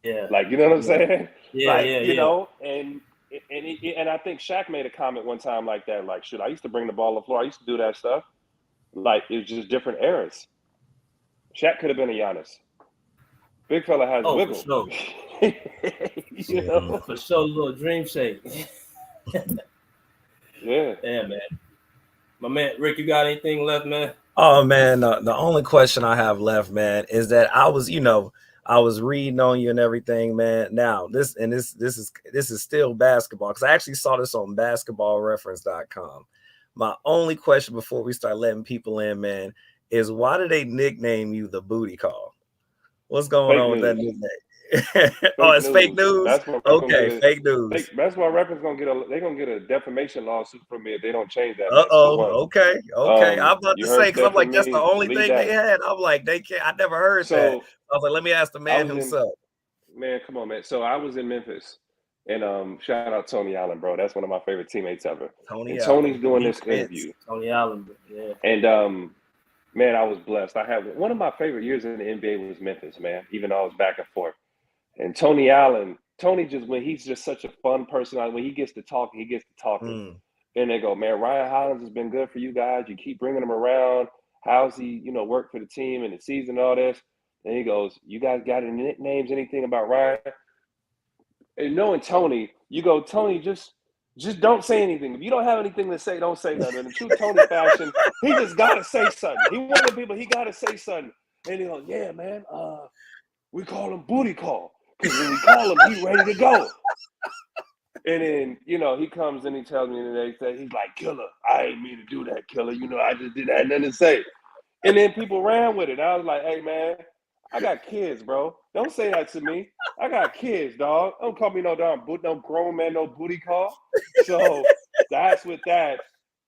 Yeah, like you know what I'm saying? Yeah, you know, and I think Shaq made a comment one time like that. Like, shit, I used to bring the ball up floor. I used to do that stuff. Like it was just different eras. Shaq could have been a Giannis. Big fella has wiggle. For sure. You know? For sure, a little dream shake. Yeah. Yeah, man. My man, Rick, you got anything left, man? Oh man, the only question I have left, man, is that I was reading on you and everything, man. Now this is still basketball because I actually saw this on basketballreference.com. My only question before we start letting people in, man, is why do they nickname you the Booty Call? What's going on with that nickname? It's fake news. Okay, fake news. Basketball Reference they're gonna get a defamation lawsuit from me if they don't change that. Okay. I'm about to say because I'm like that's the only thing they had. I'm like they can't. I never heard that. I was like, let me ask the man himself. Man, come on, man. So I was in Memphis, and shout out Tony Allen, bro. That's one of my favorite teammates ever. Tony's doing this interview. Tony Allen, yeah. And man, I was blessed. I had one of my favorite years in the NBA was Memphis, man. Even though I was back and forth. And Tony Allen, when he's just such a fun person, when he gets to talking, And they go, man, Ryan Hollins has been good for you guys. You keep bringing him around. How's he, work for the team and the season and all this? And he goes, you guys got any nicknames, anything about Ryan? And knowing Tony, you go, Tony, just don't say anything. If you don't have anything to say, don't say nothing. In the true Tony fashion, he just got to say something. He wanted people, he got to say something. And he goes, yeah, man, we call him Booty Call. Because when we call him, he's ready to go. And then, he comes and he tells me the next day, he's like, Killer, I ain't mean to do that, Killer. I just didn't have nothing to say. And then people ran with it. I was like, hey, man, I got kids, bro. Don't say that to me. I got kids, dog. Don't call me no grown man, no booty call. So that's with that.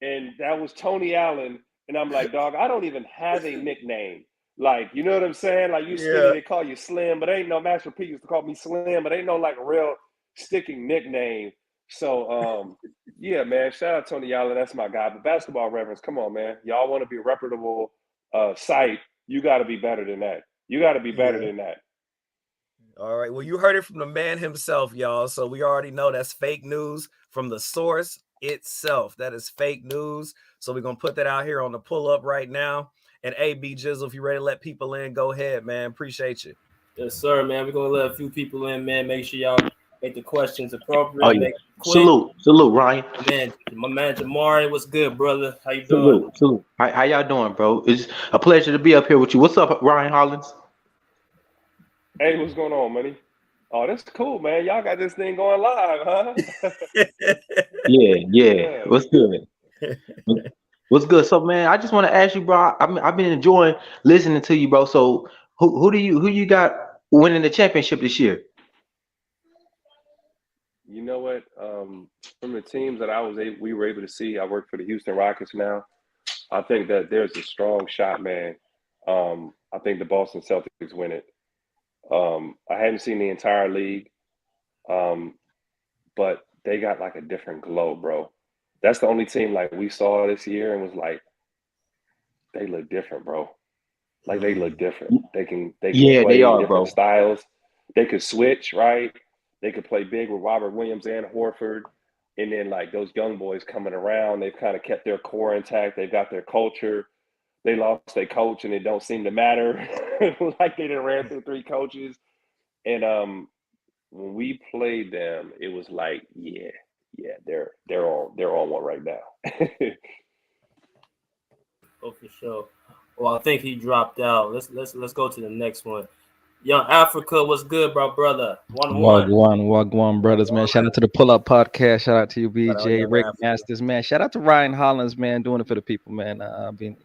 And that was Tony Allen. And I'm like, dog, I don't even have a nickname. Like, you know what I'm saying? Like, you skinny, they call you Slim, but ain't no Master P used to call me Slim, but ain't no, like, real sticking nickname. So, yeah, man, shout out Tony Allen. That's my guy. But Basketball Reference, come on, man. Y'all want to be a reputable site, you got to be better than that. You got to be better than that. All right. Well, you heard it from the man himself, y'all. So we already know that's fake news from the source itself. That is fake news. So we're going to put that out here on the pull-up right now. And AB Jizzle, if you're ready to let people in, go ahead, man. Appreciate you. Yes, sir, man. We're going to let a few people in, man. Make sure y'all make the questions appropriate. Oh, yeah. Salute, Ryan. Man, my man Jamari, what's good, brother? How you doing? Salute. How y'all doing, bro? It's a pleasure to be up here with you. What's up, Ryan Hollins? Hey, what's going on, buddy? Oh, that's cool, man. Y'all got this thing going live, huh? Yeah. What's good? What's good? So, man, I just want to ask you, bro. I've been enjoying listening to you, bro. So, who you got winning the championship this year? You know what? From the teams that we were able to see, I work for the Houston Rockets now. I think that there's a strong shot, man. I think the Boston Celtics win it. I hadn't seen the entire league, But they got like a different glow, bro. That's the only team like we saw this year and was like, they look different, bro. Like they look different. They can Yeah, they play are, different bro. styles. They could switch, right? They could play big with Robert Williams and Horford. And then like those young boys coming around, they've kind of kept their core intact. They've got their culture. They lost their coach and it don't seem to matter. Like they done ran through 3 coaches. And when we played them, it was like, yeah, they're on one right now. Oh, for sure. Well, I think he dropped out. Let's go to the next one. Young Africa, what's good, bro, brother? 1-1. Wagwan, brothers, man. Shout out to the Pull Up Podcast. Shout out to you, Shout out BJ, Young Rick Africa. Masters, man. Shout out to Ryan Hollins, man, doing it for the people, man. I've been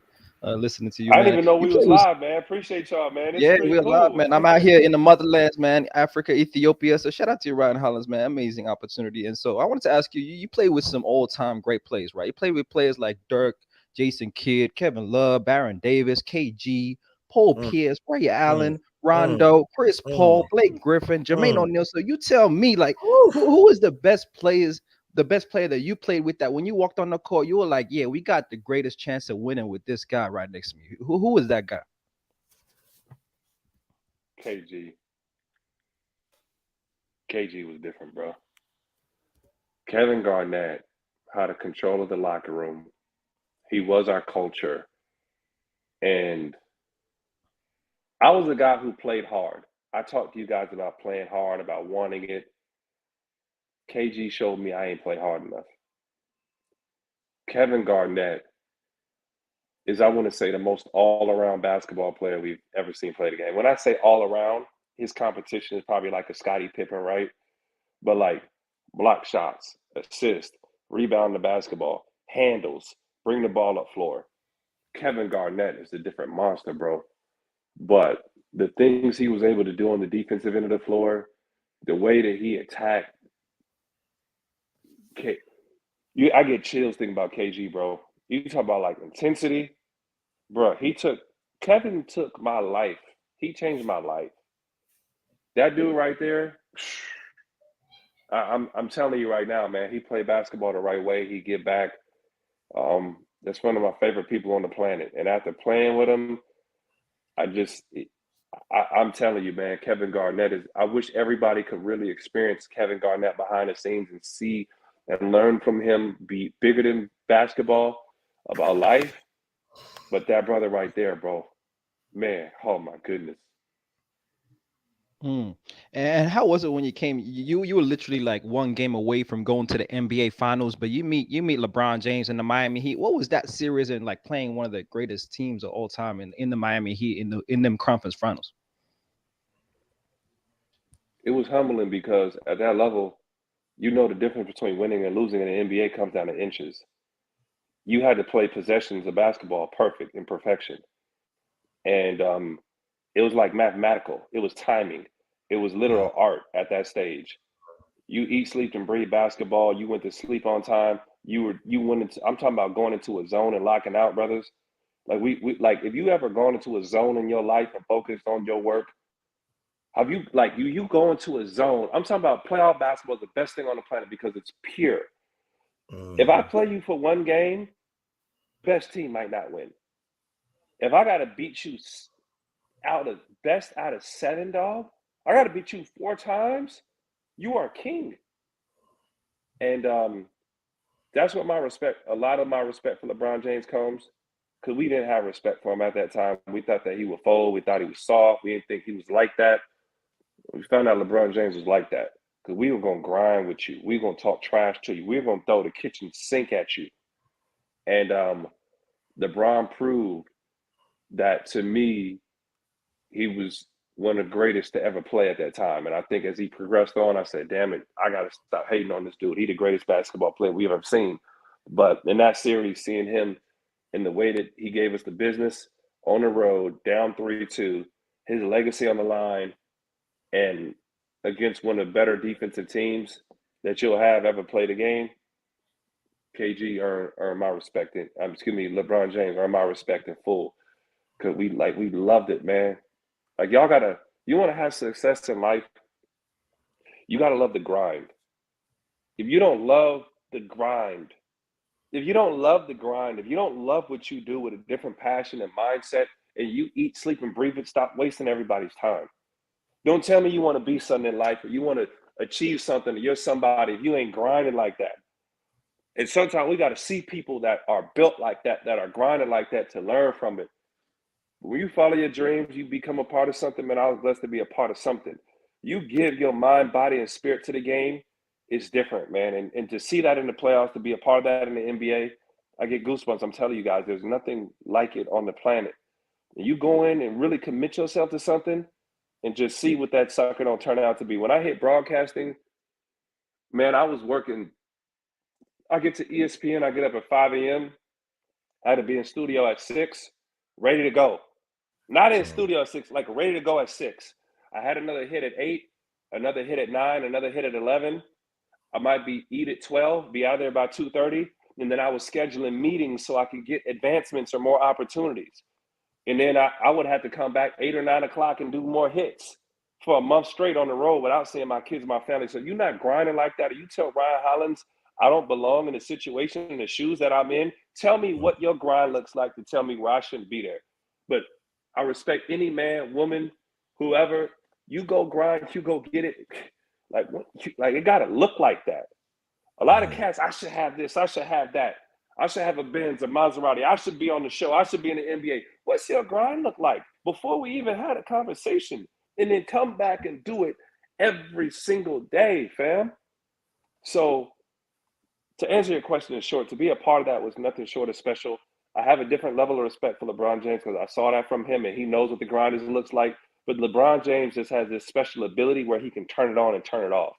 listening to you, I didn't man. even know You we play was with, live, man. Appreciate y'all, man. It's yeah, pretty we're live, cool. man. I'm out here in the motherlands, man, Africa, Ethiopia. So shout out to you, Ryan Hollins, man. Amazing opportunity. And so I wanted to ask you, you play with some all-time great players, right? You play with players like Dirk, Jason Kidd, Kevin Love, Baron Davis, KG, Paul Pierce, Ray Allen, Rondo, Chris Paul, Blake Griffin, Jermaine O'Neal. So you tell me, like, who is the best player that you played with that when you walked on the court, you were like, yeah, we got the greatest chance of winning with this guy right next to me. Who is that guy? KG. KG was different, bro. Kevin Garnett had a control of the locker room. He was our culture. And I was a guy who played hard. I talked to you guys about playing hard, about wanting it. KG showed me I ain't play hard enough. Kevin Garnett is, I want to say, the most all-around basketball player we've ever seen play the game. When I say all-around, his competition is probably like a Scottie Pippen, right? But like block shots, assist, rebound the basketball, handles, bring the ball up floor. Kevin Garnett is a different monster, bro. But the things he was able to do on the defensive end of the floor, the way that he attacked, I get chills thinking about KG, bro. You talk about like intensity, bro. Kevin took my life. He changed my life. That dude right there, I'm telling you right now, man. He played basketball the right way. He get back. That's one of my favorite people on the planet. And after playing with him, I'm telling you, man, Kevin Garnett is. I wish everybody could really experience Kevin Garnett behind the scenes and see and learn from him. Be bigger than basketball, about life. But that brother right there, bro, man, oh my goodness. And how was it when you came? You were literally like one game away from going to the NBA Finals, but you meet LeBron James and the Miami Heat. What was that series and like playing one of the greatest teams of all time in the Miami Heat in them conference finals? It was humbling because at that level, you know the difference between winning and losing in the NBA comes down to inches. You had to play possessions of basketball perfect in perfection. And it was like mathematical. It was timing. It was literal art at that stage. You eat, sleep, and breathe basketball. You went to sleep on time. You went into. I'm talking about going into a zone and locking out, brothers. Like we like if you ever gone into a zone in your life and focused on your work, have you like you go into a zone? I'm talking about playoff basketball is the best thing on the planet because it's pure. If I play you for one game, best team might not win. If I gotta beat you out of 7, dog, I gotta beat you 4 times. You are king. And that's what a lot of my respect for LeBron James comes, because we didn't have respect for him at that time. We thought that he would fold. We thought he was soft. We didn't think he was like that. We found out LeBron James was like that, because we were going to grind with you. We were going to talk trash to you. We were going to throw the kitchen sink at you. And LeBron proved that, to me, he was one of the greatest to ever play at that time. And I think as he progressed on, I said, damn it, I got to stop hating on this dude. He's the greatest basketball player we've ever seen. But in that series, seeing him in the way that he gave us the business on the road, down 3-2, his legacy on the line, and against one of the better defensive teams that you'll have ever played a game, KG earned my respect. LeBron James earned my respect in full, because we loved it, man. Like you want to have success in life, You got to love the grind. If you don't love the grind, if you don't love what you do with a different passion and mindset, and you eat, sleep, and breathe it, stop wasting everybody's time. Don't tell me you want to be something in life or you want to achieve something, or you're somebody, if you ain't grinding like that. And sometimes we got to see people that are built like that are grinding like that to learn from it. When you follow your dreams, you become a part of something. Man, I was blessed to be a part of something. You give your mind, body, and spirit to the game, it's different, man. And to see that in the playoffs, to be a part of that in the NBA, I get goosebumps. I'm telling you guys, there's nothing like it on the planet. And you go in and really commit yourself to something and just see what that sucker don't turn out to be. When I hit broadcasting, man, I was working. I get to ESPN, I get up at 5 a.m. I had to be in studio at 6, ready to go. Not in studio at 6, like ready to go at 6. I had another hit at 8, another hit at 9, another hit at 11. I might eat at 12, be out there by 2:30, and then I was scheduling meetings so I could get advancements or more opportunities. And then I would have to come back 8 or 9 o'clock and do more hits for a month straight on the road without seeing my kids, my family. So you're not grinding like that. Or you tell Ryan Hollins, I don't belong in the situation, in the shoes that I'm in. Tell me what your grind looks like to tell me where I shouldn't be there. But I respect any man, woman, whoever. You go grind, you go get it. Like it got to look like that. A lot of cats, I should have this, I should have that. I should have a Benz, a Maserati. I should be on the show. I should be in the NBA. What's your grind look like? Before we even had a conversation, and then come back and do it every single day, fam. So to answer your question in short, to be a part of that was nothing short of special. I have a different level of respect for LeBron James because I saw that from him, and he knows what the grind is, looks like. But LeBron James just has this special ability where he can turn it on and turn it off.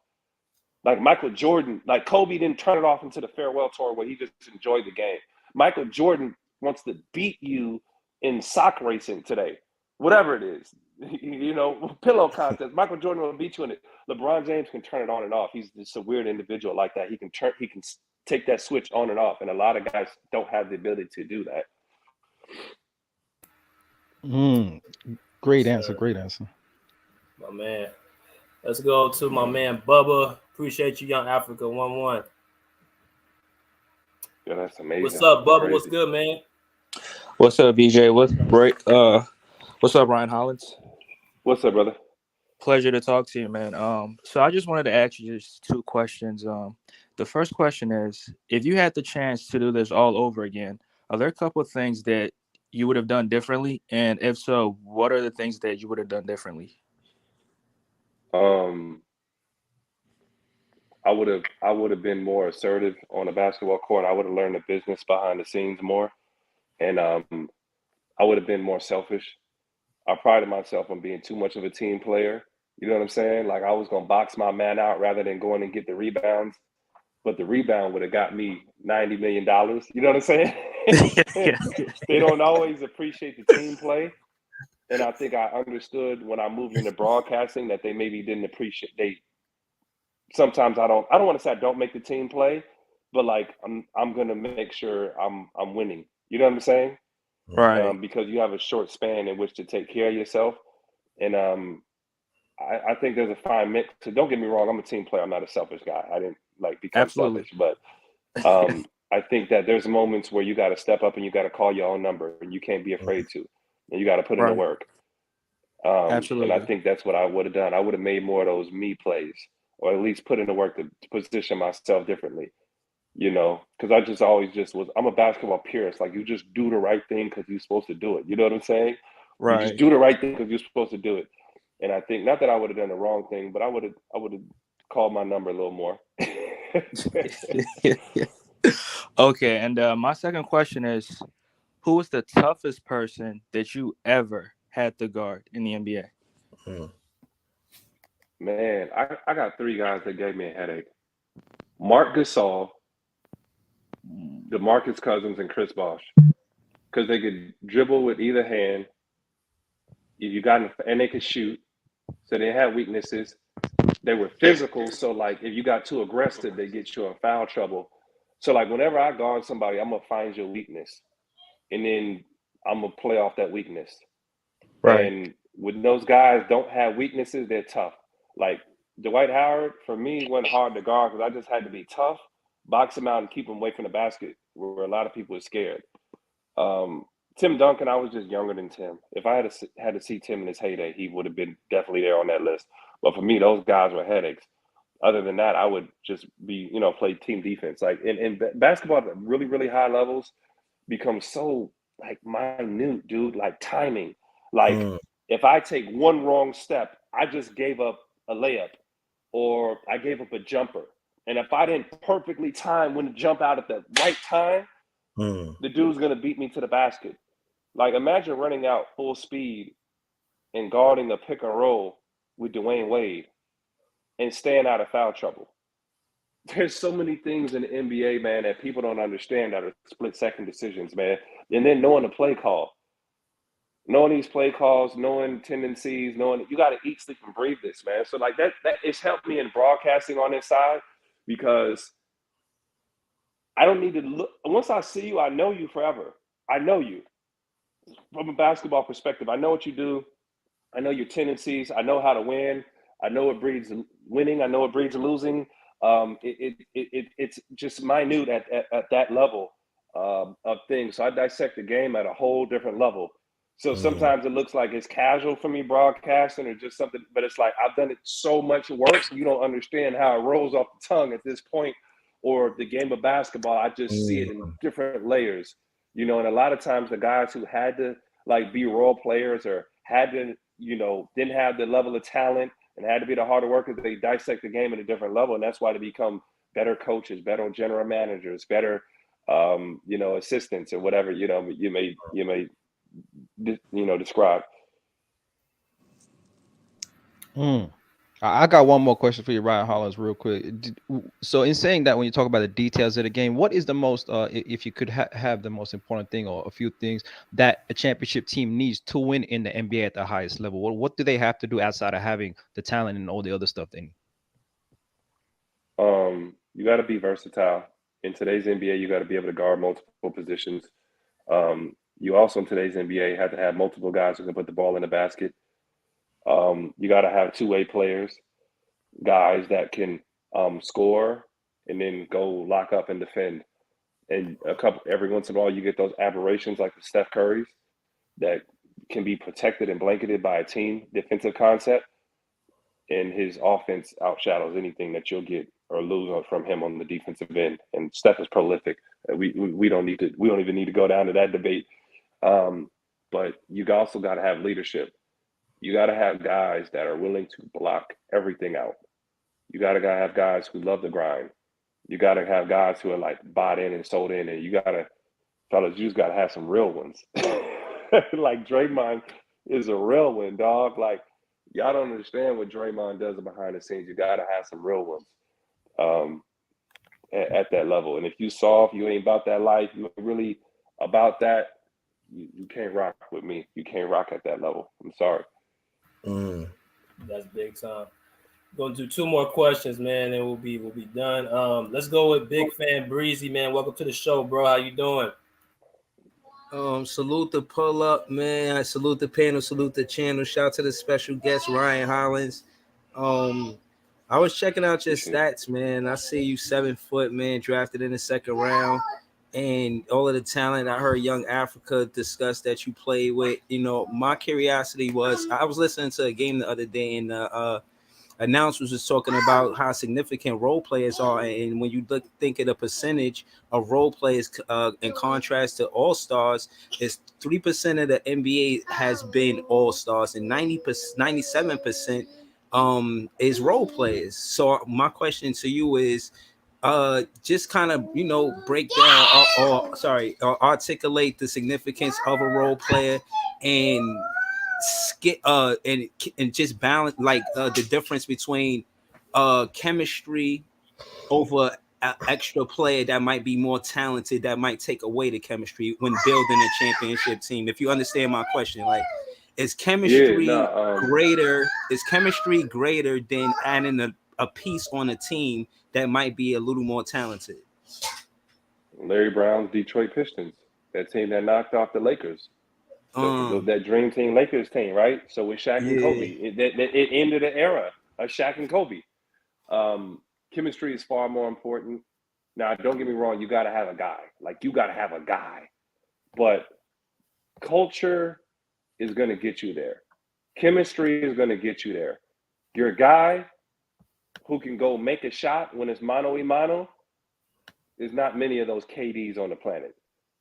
Like Michael Jordan, like Kobe didn't turn it off into the farewell tour where he just enjoyed the game. Michael Jordan wants to beat you in sock racing today, whatever it is. You know, pillow contest. Michael Jordan will beat you in it. LeBron James can turn it on and off. He's just a weird individual like that. He can take that switch on and off, and a lot of guys don't have the ability to do that. Great answer. Great answer. My man. Let's go to my man Bubba. Appreciate you, Young Africa 1-1. Yeah, that's amazing. What's up, Bubba? Crazy. What's good, man? What's up, BJ? What's up, Ryan Hollins? What's up, brother? Pleasure to talk to you, man. So I just wanted to ask you just 2 questions. The first question is, if you had the chance to do this all over again, are there a couple of things that you would have done differently? And if so, what are the things that you would have done differently? I would have been more assertive on the basketball court. I would have learned the business behind the scenes more, and I would have been more selfish. I prided myself on being too much of a team player. You know what I'm saying? Like I was gonna box my man out rather than going and get the rebounds, but the rebound would have got me $90 million. You know what I'm saying? They don't always appreciate the team play. And I think I understood when I moved into broadcasting that they maybe didn't appreciate. Sometimes I don't want to say I don't make the team play, but like I'm gonna make sure I'm winning. You know what I'm saying? Right. Because you have a short span in which to take care of yourself, and I think there's a fine mix. So don't get me wrong, I'm a team player. I'm not a selfish guy. I didn't become Absolutely. selfish, but I think that there's moments where you got to step up and you got to call your own number, and you can't be afraid to, and you got to put in the work. Absolutely. And I think that's what I would have done. I would have made more of those me plays, or at least put in the work to position myself differently. You know, because I just always I'm a basketball purist. Like you just do the right thing because you're supposed to do it. You know what I'm saying? Right. You just do the right thing because you're supposed to do it. And I think not that I would have done the wrong thing, but I would have called my number a little more. Okay, and my second question is, who was the toughest person that you ever had to guard in the NBA? Man, I got 3 guys that gave me a headache. Mark Gasol, DeMarcus Cousins, and Chris Bosh. Because they could dribble with either hand. And they could shoot. So they had weaknesses. They were physical. So like if you got too aggressive, they get you in foul trouble. So like whenever I guard somebody, I'm gonna find your weakness. And then I'm gonna play off that weakness. Right. And when those guys don't have weaknesses, they're tough. Like Dwight Howard, for me, went hard to guard because I just had to be tough, box him out, and keep him away from the basket, where a lot of people are scared. Tim Duncan, I was just younger than Tim. If I had to see Tim in his heyday, he would have been definitely there on that list. But for me, those guys were headaches. Other than that, I would just be, play team defense. Like in basketball at really, really high levels becomes so like minute, dude, like timing. Like if I take one wrong step, I just gave up a layup or I gave up a jumper. And if I didn't perfectly time when to jump out at the right time, the dude's going to beat me to the basket. Like imagine running out full speed and guarding a pick and roll with Dwayne Wade and staying out of foul trouble. There's so many things in the NBA, man, that people don't understand that are split-second decisions, man. And then knowing the play call. Knowing these play calls, knowing tendencies, knowing you got to eat, sleep, and breathe this, man. So like that it's helped me in broadcasting on this side because I don't need to look. Once I see you, I know you forever. I know you from a basketball perspective. I know what you do. I know your tendencies. I know how to win. I know it breeds winning. I know it breeds losing. It's just minute at that level of things. So I dissect the game at a whole different level. So sometimes it looks like it's casual for me broadcasting or just something, but it's like I've done it so much work, you don't understand how it rolls off the tongue at this point. Or the game of basketball, I just see it in different layers, and a lot of times the guys who had to like be role players or had to, didn't have the level of talent and had to be the harder workers, they dissect the game at a different level. And that's why they become better coaches, better general managers, better, assistants or whatever, you may describe. I got one more question for you, Ryan Hollins, real quick. So, in saying that, when you talk about the details of the game, what is the most, if you could have the most important thing or a few things that a championship team needs to win in the NBA at the highest level? What do they have to do outside of having the talent and all the other stuff they need? You got to be versatile. In today's NBA, you got to be able to guard multiple positions. You also, in today's NBA, have to have multiple guys who can put the ball in the basket. You got to have two-way players, guys that can score and then go lock up and defend. And every once in a while, you get those aberrations like the Steph Currys that can be protected and blanketed by a team defensive concept, and his offense outshadows anything that you'll get or lose from him on the defensive end. And Steph is prolific. We don't even need to go down to that debate. But you also got to have leadership. You got to have guys that are willing to block everything out. You got to have guys who love the grind. You got to have guys who are like bought in and sold in. And you just got to have some real ones. Like Draymond is a real one, dog. Like y'all don't understand what Draymond does behind the scenes. You got to have some real ones at that level. And if you soft, you ain't about that life, you ain't really about that, you can't rock with me. You can't rock at that level. I'm sorry. That's big time. Gonna do two more questions, man, and we'll be done. Let's go with Big Fan Breezy, man. Welcome to the show, bro. How you doing? Salute the pull up, man. I salute the panel, salute the channel. Shout out to the special guest, Ryan Hollins. I was checking out your stats, man. I see you 7 foot, man, drafted in the second round. And all of the talent. I heard Young Africa discuss that you played with. My curiosity was, I was listening to a game the other day, and announcers was talking about how significant role players are. And when you think of the percentage of role players in contrast to all-stars, it's 3% of the NBA has been all-stars, and 97% is role players. So my question to you is, just kind of break down or articulate the significance of a role player and and just balance like the difference between chemistry over an extra player that might be more talented, that might take away the chemistry when building a championship team. If you understand my question, like, is chemistry greater? Is chemistry greater than adding a piece on a team that might be a little more talented? Larry Brown's Detroit Pistons, that team that knocked off the Lakers. That dream team Lakers team, right? So with Shaq and Kobe, it ended an era. a Shaq and Kobe. Chemistry is far more important. Now, don't get me wrong, you got to have a guy. Like, you got to have a guy. But culture is going to get you there. Chemistry is going to get you there. You're a guy who can go make a shot when it's mano-a-mano. There's not many of those KDs on the planet.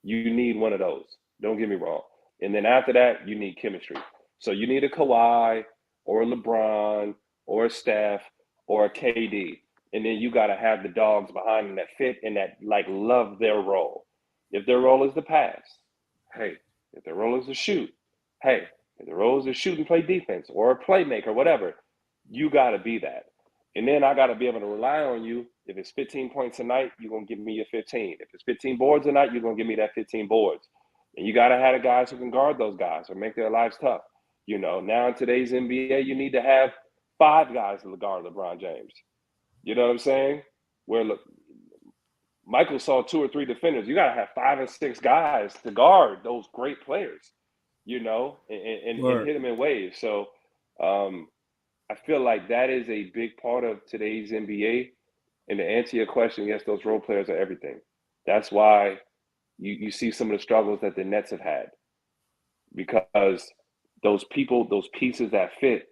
You need one of those. Don't get me wrong. And then after that, you need chemistry. So you need a Kawhi or a LeBron or a Steph or a KD. And then you got to have the dogs behind them that fit and that like love their role. If their role is to pass, hey. If their role is to shoot, hey. If their role is to shoot and play defense or a playmaker, whatever, you got to be that. And then I got to be able to rely on you. If it's 15 points a night, you're going to give me your 15. If it's 15 boards a night, you're going to give me that 15 boards. And you got to have the guys who can guard those guys or make their lives tough. You know, now in today's NBA, you need to have 5 guys to guard LeBron James. You know what I'm saying? Where look, Michael saw 2 or 3 defenders. You got to have 5 and 6 guys to guard those great players, you know, and hit them in waves. So I feel like that is a big part of today's NBA. And to answer your question, yes, those role players are everything. That's why you see some of the struggles that the Nets have had. Because those people, those pieces that fit,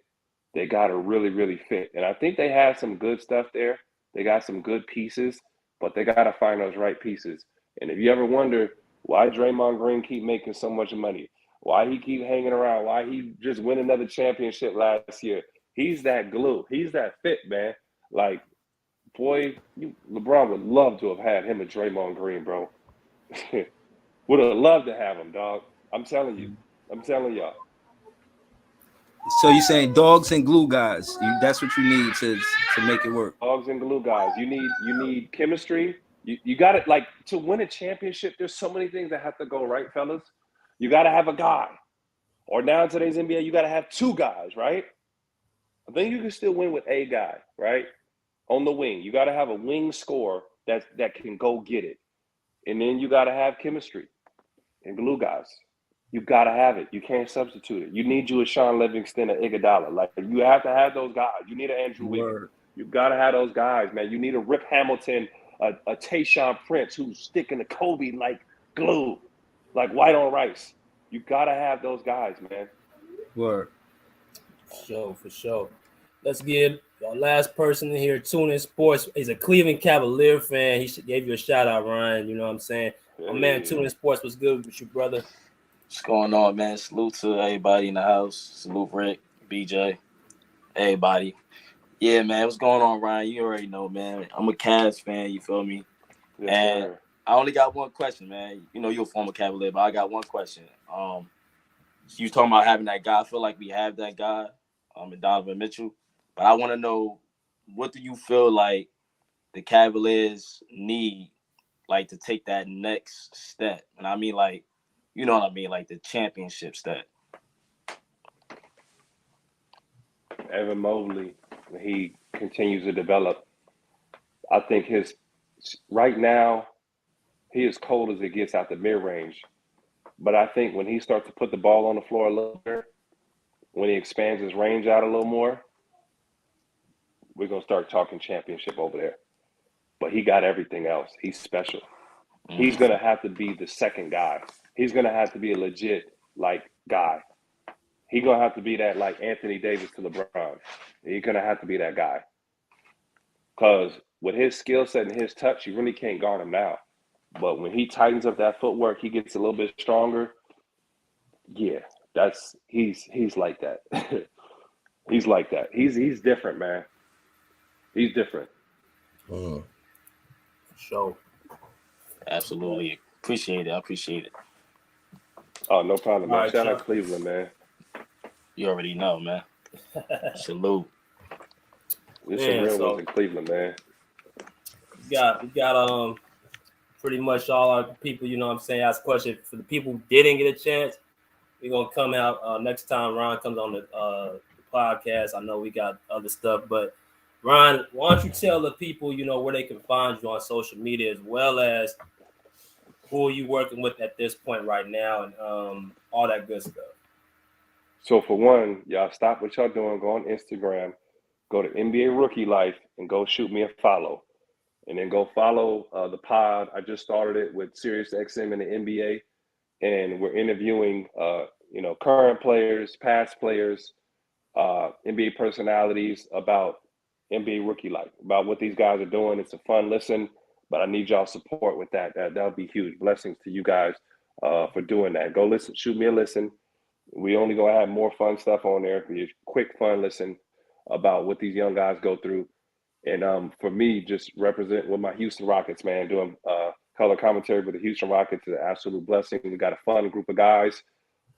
they got to really, really fit. And I think they have some good stuff there. They got some good pieces, but they got to find those right pieces. And if you ever wonder why Draymond Green keep making so much money, why he keep hanging around, why he just win another championship last year, he's that glue. He's that fit, man. Like, boy, LeBron would love to have had him and Draymond Green, bro. Would have loved to have him, dog. I'm telling you. I'm telling y'all. So you're saying dogs and glue guys? That's what you need to make it work. Dogs and glue guys. You need chemistry. You got it. Like, to win a championship, there's so many things that have to go right, fellas. You got to have a guy. Or now in today's NBA, you got to have 2 guys, right? I think you can still win with a guy, right? On the wing. You got to have a wing scorer that can go get it. And then you got to have chemistry and glue guys. You got to have it. You can't substitute it. You need you a Sean Livingston, a Iguodala. Like, you have to have those guys. You need an Andrew Wiggins. You got to have those guys, man. You need a Rip Hamilton, a Tayshaun Prince who's sticking to Kobe like glue, like white on rice. You got to have those guys, man. Word. For sure. Let's get our last person in here. Tuning Sports. He's a Cleveland Cavalier fan. He gave you a shout out, Ryan. You know what I'm saying? My man, Tuning Sports, was good with you, brother. What's going on, man? Salute to everybody in the house. Salute Rick, BJ, everybody. Yeah, man. What's going on, Ryan? You already know, man. I'm a Cavs fan. You feel me? Yes, and sir. I only got one question, man. You know, you're a former Cavalier, but I got one question. You talking about having that guy. I feel like we have that guy, in Donovan Mitchell. But I want to know, what do you feel like the Cavaliers need, like, to take that next step? And I mean, like, you know what I mean, like the championship step. Evan Mobley, when he continues to develop, I think right now, he is cold as it gets out the mid-range. But I think when he starts to put the ball on the floor a little bit, when he expands his range out a little more, we're going to start talking championship over there. But he got everything else. He's special. He's going to have to be the second guy. He's going to have to be a legit, like, guy. He's going to have to be that, like, Anthony Davis to LeBron. He's going to have to be that guy. Because with his skill set and his touch, you really can't guard him now. But when he tightens up that footwork, he gets a little bit stronger. Yeah, he's like that. He's like that. He's different, man. He's different. For sure. Absolutely. Appreciate it. I appreciate it. Oh, no problem, man. All right, Shout out Chuck. Cleveland, man. You already know, man. Salute. There's Man, some real so- ones in Cleveland, man. We got pretty much all our people, you know what I'm saying, ask questions. For the people who didn't get a chance, we're gonna come out next time Ron comes on the podcast. I know we got other stuff, but Ron, why don't you tell the people, you know, where they can find you on social media, as well as who are you working with at this point right now, and all that good stuff. So for one, y'all stop what y'all doing. Go on Instagram, go to NBA Rookie Life and go shoot me a follow. And then go follow the pod. I just started it with SiriusXM and the NBA. And we're interviewing, current players, past players, NBA personalities about NBA Rookie Life, about what these guys are doing. It's a fun listen, but I need y'all support with that. That'll be huge. Blessings to you guys for doing that. Go listen, shoot me a listen. We only gonna have more fun stuff on there. Be a quick, fun listen about what these young guys go through. And for me, just represent with my Houston Rockets, man, doing color commentary with the Houston Rockets is an absolute blessing. We got a fun group of guys.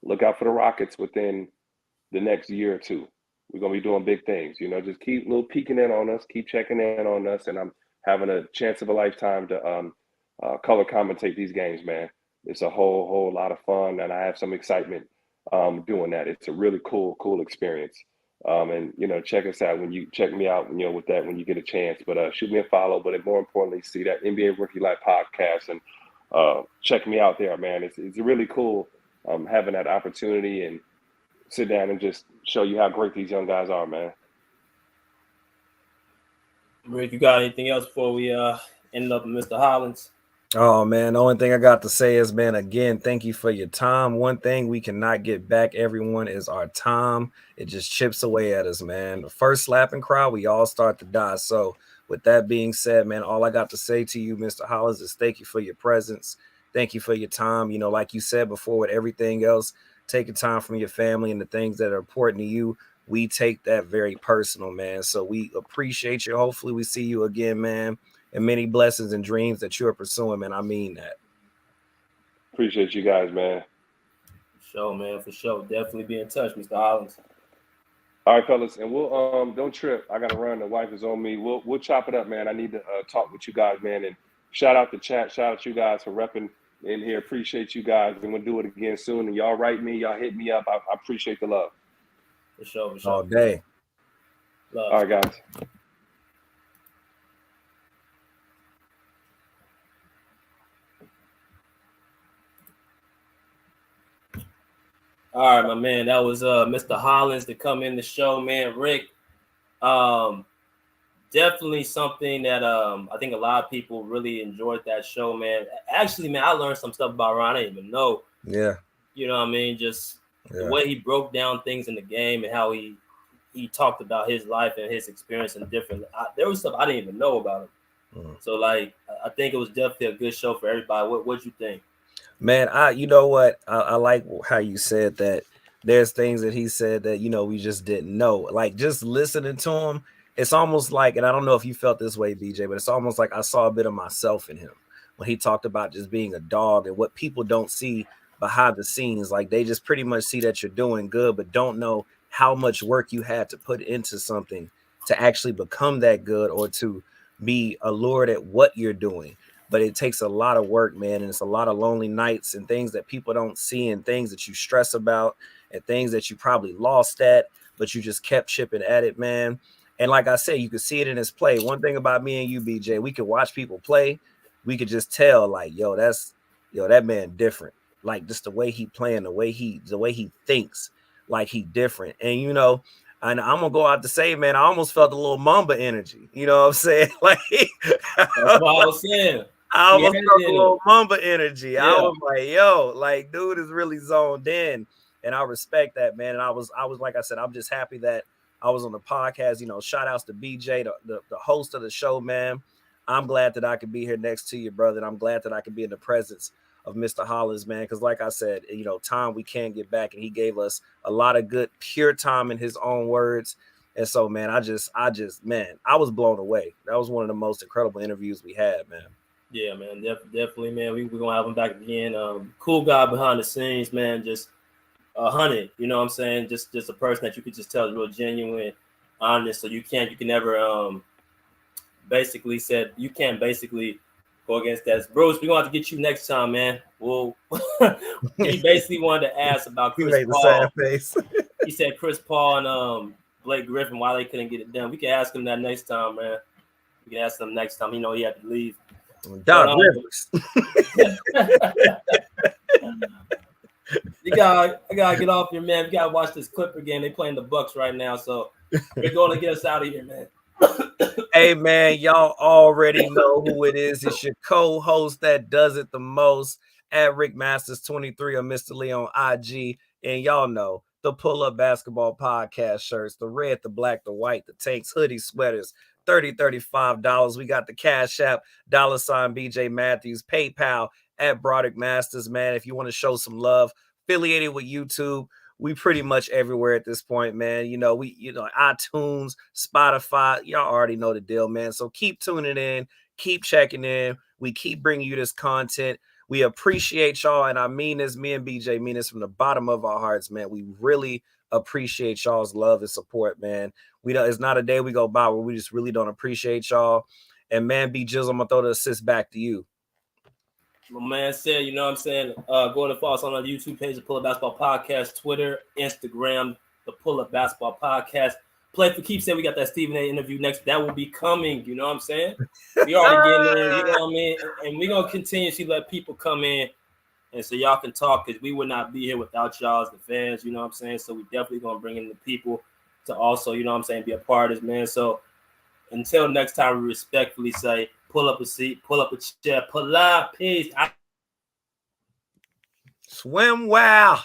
Look out for the Rockets within the next year or two. We're going to be doing big things. Just keep peeking in on us, keep checking in on us, and I'm having a chance of a lifetime to color commentate these games, man. It's a whole lot of fun, and I have some excitement doing that. It's a really cool experience. And check us out when you check me out, with that when you get a chance. But shoot me a follow. But more importantly, see that NBA Rookie Life podcast and check me out there, man. It's really cool having that opportunity and sit down and just show you how great these young guys are, man. Rick, you got anything else before we end up with Mr. Hollins? Oh, man, the only thing I got to say is, man, again, thank you for your time. One thing we cannot get back, everyone, is our time. It just chips away at us, man. The first slap and cry, we all start to die. So with that being said, man, all I got to say to you, Mr. Hollins, is thank you for your presence. Thank you for your time. Like you said before, with everything else, taking time from your family and the things that are important to you, we take that very personal, man. So we appreciate you. Hopefully we see you again, man. And many blessings and dreams that you are pursuing, man. I mean that. Appreciate you guys, man. For sure, man. For sure. Definitely be in touch, Mr. Hollins. All right, fellas, and we'll don't trip. I gotta run. The wife is on me. We'll chop it up, man. I need to talk with you guys, man. And shout out the chat. Shout out you guys for repping in here. Appreciate you guys, and we'll do it again soon. And y'all write me. Y'all hit me up. I appreciate the love. For sure. For sure. All day. Love. All right, guys. All right, my man. That was Mr. Hollins to come in the show, man. Rick, definitely something that I think a lot of people really enjoyed that show, man. Actually, man, I learned some stuff about Ryan I didn't even know. Yeah. You know what I mean? Just the way he broke down things in the game and how he talked about his life and his experience in different. There was stuff I didn't even know about him. So, I think it was definitely a good show for everybody. What'd you think? Man, you know what? I like how you said that there's things that he said that, we just didn't know. Like, just listening to him, it's almost like, and I don't know if you felt this way, BJ, but it's almost like I saw a bit of myself in him when he talked about just being a dog and what people don't see behind the scenes. Like, they just pretty much see that you're doing good, but don't know how much work you had to put into something to actually become that good or to be allured at what you're doing. But it takes a lot of work, man, and it's a lot of lonely nights and things that people don't see and things that you stress about and things that you probably lost at, but you just kept chipping at it, man. And like I said, you could see it in his play. One thing about me and you, BJ, we could watch people play. We could just tell, like, that man different. Like, just the way he playing, the way he thinks, like he different. And, and I'm going to go out to say, man, I almost felt a little Mamba energy. You know what I'm saying? Like, that's what I was saying. I almost felt a little Mamba energy. Yeah. I was like, dude is really zoned in. And I respect that, man. And I was like I said, I'm just happy that I was on the podcast. Shout outs to BJ, the host of the show, man. I'm glad that I could be here next to you, brother. And I'm glad that I could be in the presence of Mr. Hollins, man. Because like I said, time we can't get back. And he gave us a lot of good, pure time in his own words. And so, man, I was blown away. That was one of the most incredible interviews we had, man. Yeah, man, definitely, man. We're going to have him back again. Cool guy behind the scenes, man. Just 100, you know what I'm saying? Just a person that you could just tell is real genuine, honest. So you can never you can't basically go against that. Bruce, we're going to have to get you next time, man. Well, he basically wanted to ask about Chris Paul. The sad face. He said Chris Paul and Blake Griffin, why they couldn't get it done. We can ask him that next time, man. We can ask him next time. He had to leave. Doc Rivers. I gotta get off here, man. We gotta watch this Clipper game. They playing the Bucks right now, so We're going to get us out of here, man. Hey, man, y'all already know who it is. It's your co-host that does it the most at Rick Masters 23 or Mr. Lee on IG. And y'all know the Pull-Up Basketball Podcast shirts, the red, the black, the white, the tanks, hoodies, sweaters, $30, $35. We got the Cash App, $ BJ Matthews, PayPal at Broderick Masters, man. If you want to show some love, affiliated with YouTube, we pretty much everywhere at this point, man. iTunes, Spotify, y'all already know the deal, man. So keep tuning in, keep checking in. We keep bringing you this content. We appreciate y'all, and I mean this, me and BJ mean this from the bottom of our hearts, man. We really appreciate y'all's love and support, man. It's not a day we go by where we just really don't appreciate y'all. And man, B Jizzle, I'm gonna throw the assist back to you. My man said, you know what I'm saying? Go to follow us on our YouTube page, the Pull Up Basketball Podcast, Twitter, Instagram, the Pull Up Basketball Podcast. Play for keeps. Said we got that Stephen A interview next. That will be coming. You know what I'm saying? We already getting there. You know what I mean? And we're gonna continuously let people come in, and so y'all can talk, because we would not be here without y'all as the fans. You know what I'm saying? So we definitely gonna bring in the people to also, you know what I'm saying, be a part of this, man. So until next time, we respectfully say, pull up a seat, pull up a chair, pull up, peace. Swim well.